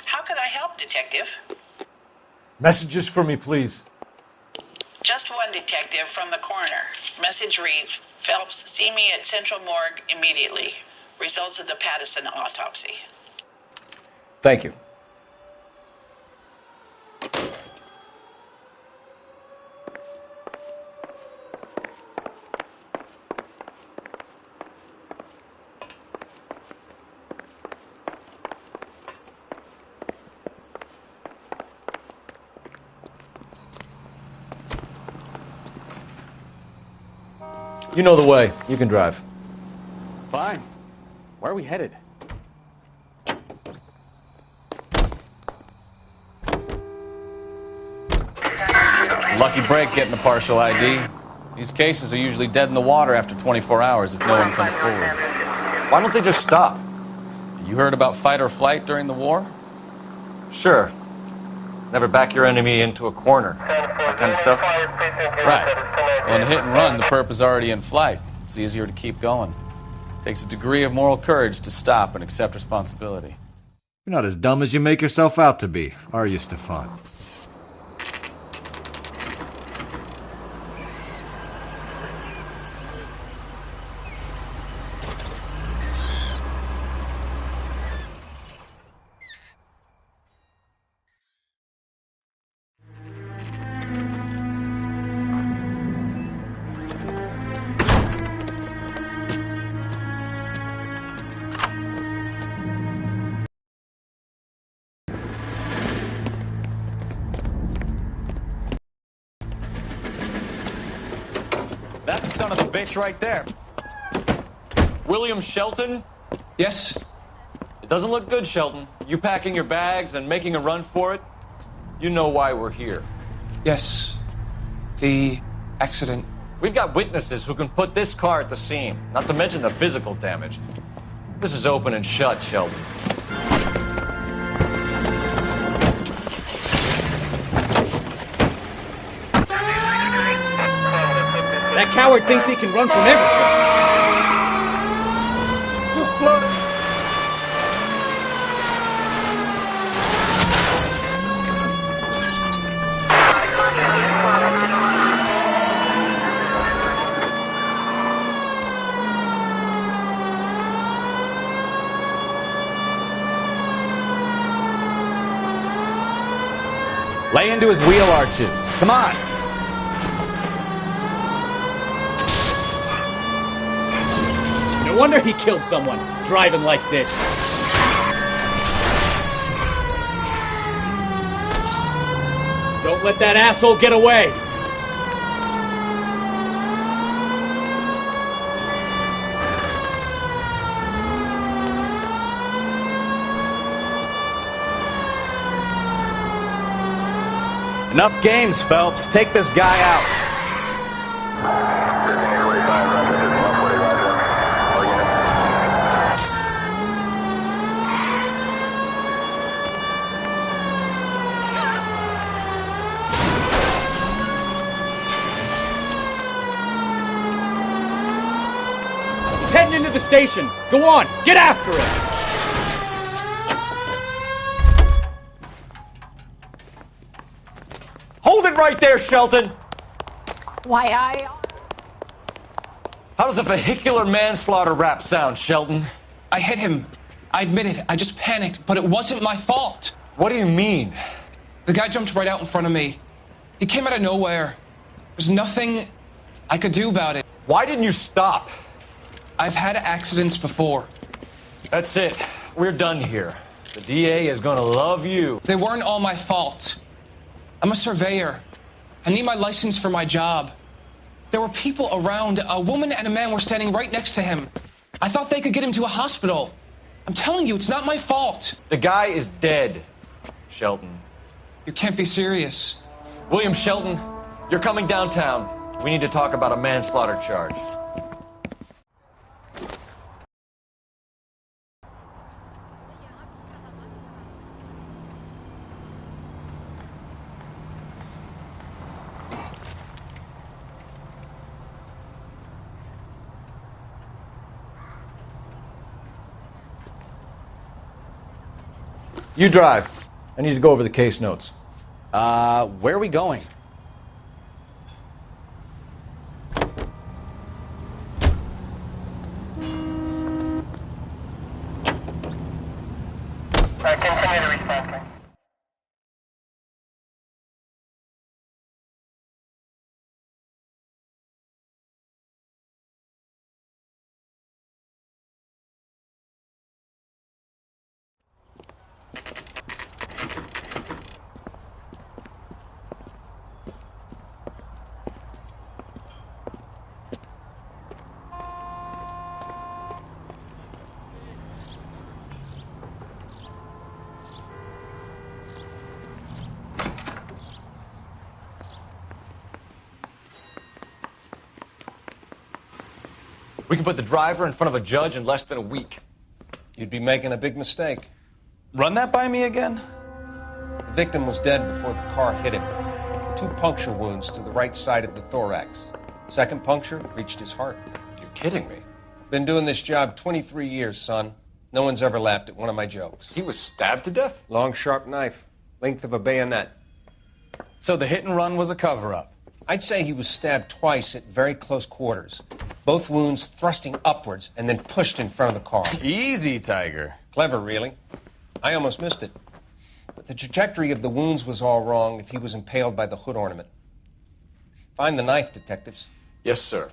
How could I help, Detective? Messages for me, please. Just one detective from the coroner. Message reads, Phelps, see me at Central Morgue immediately. Results of the Patterson autopsy. Thank you. You know the way. You can drive. Fine. Where are we headed? Lucky break getting the partial ID. These cases are usually dead in the water after 24 hours if no one comes forward. Why don't they just stop? You heard about fight or flight during the war? Sure. Never back your enemy into a corner. That kind of stuff. Right. Well, in a hit and run, the perp is already in flight. It's easier to keep going. Takes a degree of moral courage to stop and accept responsibility. You're not as dumb as you make yourself out to be, are you, Stefan? That's the son of a bitch right there. William Shelton? Yes? It doesn't look good, Shelton. You packing your bags and making a run for it? You know why we're here. Yes. The accident. We've got witnesses who can put this car at the scene, not to mention the physical damage. This is open and shut, Shelton. That coward thinks he can run from everything. Lay into his wheel arches. Come on. No wonder he killed someone, driving like this. Don't let that asshole get away! Enough games, Phelps. Take this guy out. He's heading into the station. Go on, get after him! Hold it right there, Shelton! Why, How does a vehicular manslaughter rap sound, Shelton? I hit him. I admit it. I just panicked, but it wasn't my fault. What do you mean? The guy jumped right out in front of me. He came out of nowhere. There's nothing I could do about it. Why didn't you stop? I've had accidents before. That's it. We're done here. The DA is gonna love you. They weren't all my fault. I'm a surveyor. I need my license for my job. There were people around. A woman and a man were standing right next to him. I thought they could get him to a hospital. I'm telling you, it's not my fault. The guy is dead, Shelton. You can't be serious. William Shelton, you're coming downtown. We need to talk about a manslaughter charge. You drive. I need to go over the case notes. Where are we going? Continue the response. We can put the driver in front of a judge in less than a week. You'd be making a big mistake. Run that by me again? The victim was dead before the car hit him. 2 puncture wounds to the right side of the thorax. Second puncture reached his heart. You're kidding me. Been doing this job 23 years, son. No one's ever laughed at one of my jokes. He was stabbed to death? Long, sharp knife. Length of a bayonet. So the hit and run was a cover-up? I'd say he was stabbed twice at very close quarters. Both wounds thrusting upwards and then pushed in front of the car. Easy, Tiger. Clever, really. I almost missed it. But the trajectory of the wounds was all wrong if he was impaled by the hood ornament. Find the knife, detectives. Yes, sir.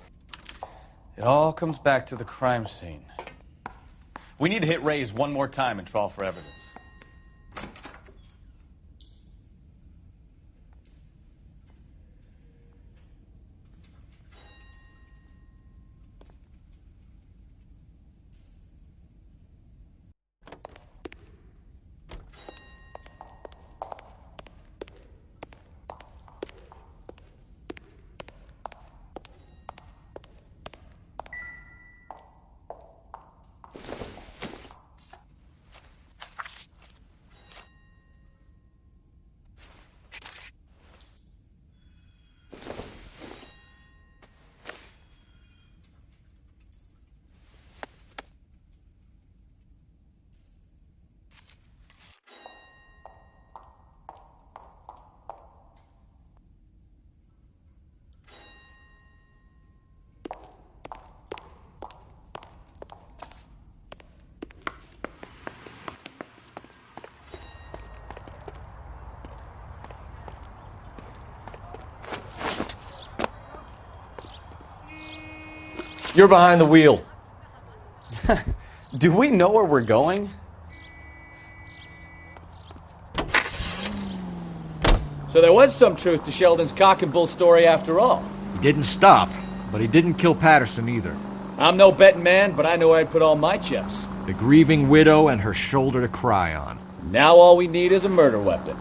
It all comes back to the crime scene. We need to hit Ray's one more time and trawl for evidence. You're behind the wheel. Do we know where we're going? So there was some truth to Sheldon's cock and bull story after all. He didn't stop, but he didn't kill Patterson either. I'm no betting man, but I know where I'd put all my chips. The grieving widow and her shoulder to cry on. Now all we need is a murder weapon.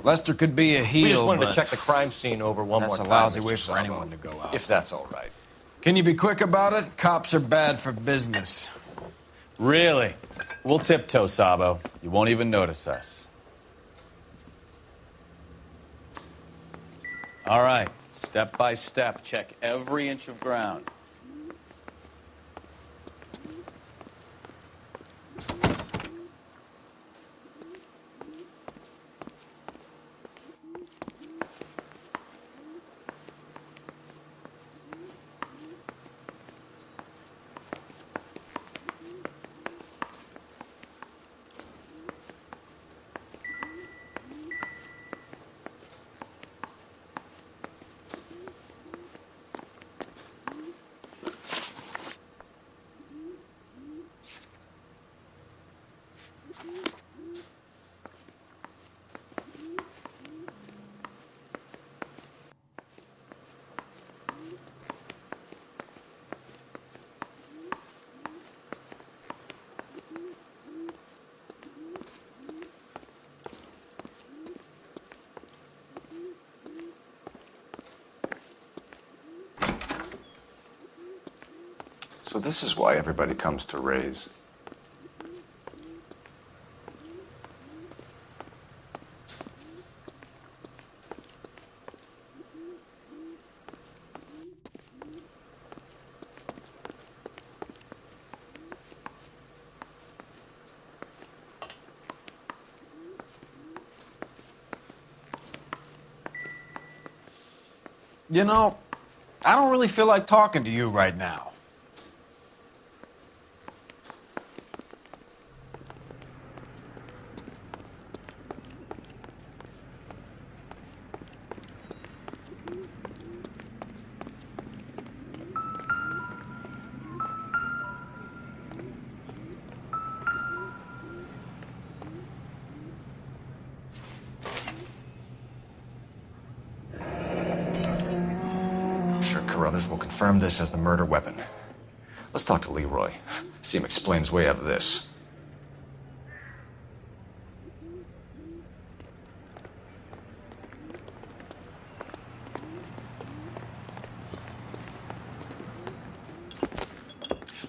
Lester could be a heel, We just wanted but to check the crime scene over one more that's time. a lousy Mr. way for Sabo. anyone to go out. If that's all right. Can you be quick about it? Cops are bad for business. Really? We'll tiptoe, Sabo. You won't even notice us. All right. Step by step, check every inch of ground. So this is why everybody comes to Ray's. You know, I don't really feel like talking to you right now. Carruthers will confirm this as the murder weapon. Let's talk to Leroy. See him explain his way out of this.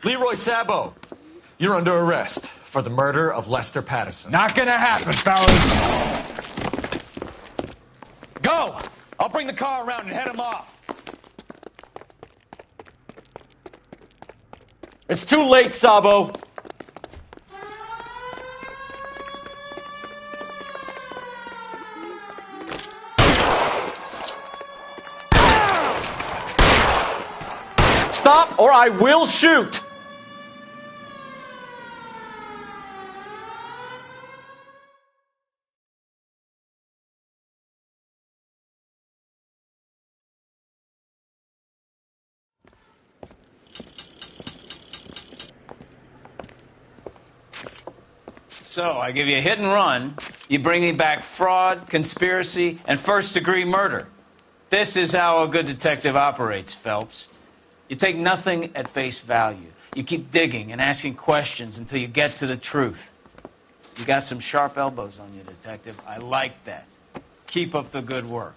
Leroy Sabo, you're under arrest for the murder of Lester Patterson. Not gonna happen, fellas. Go! I'll bring the car around and head him off. It's too late, Sabo. Stop or I will shoot! So, I give you a hit and run, you bring me back fraud, conspiracy, and first-degree murder. This is how a good detective operates, Phelps. You take nothing at face value. You keep digging and asking questions until you get to the truth. You got some sharp elbows on you, detective. I like that. Keep up the good work.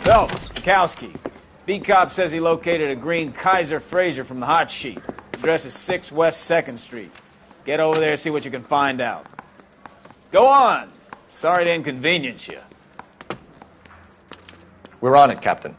Phelps, Kowski. V-Cop says he located a green Kaiser Fraser from the hot sheet. Address is 6 West 2nd Street. Get over there, see what you can find out. Go on. Sorry to inconvenience you. We're on it, Captain.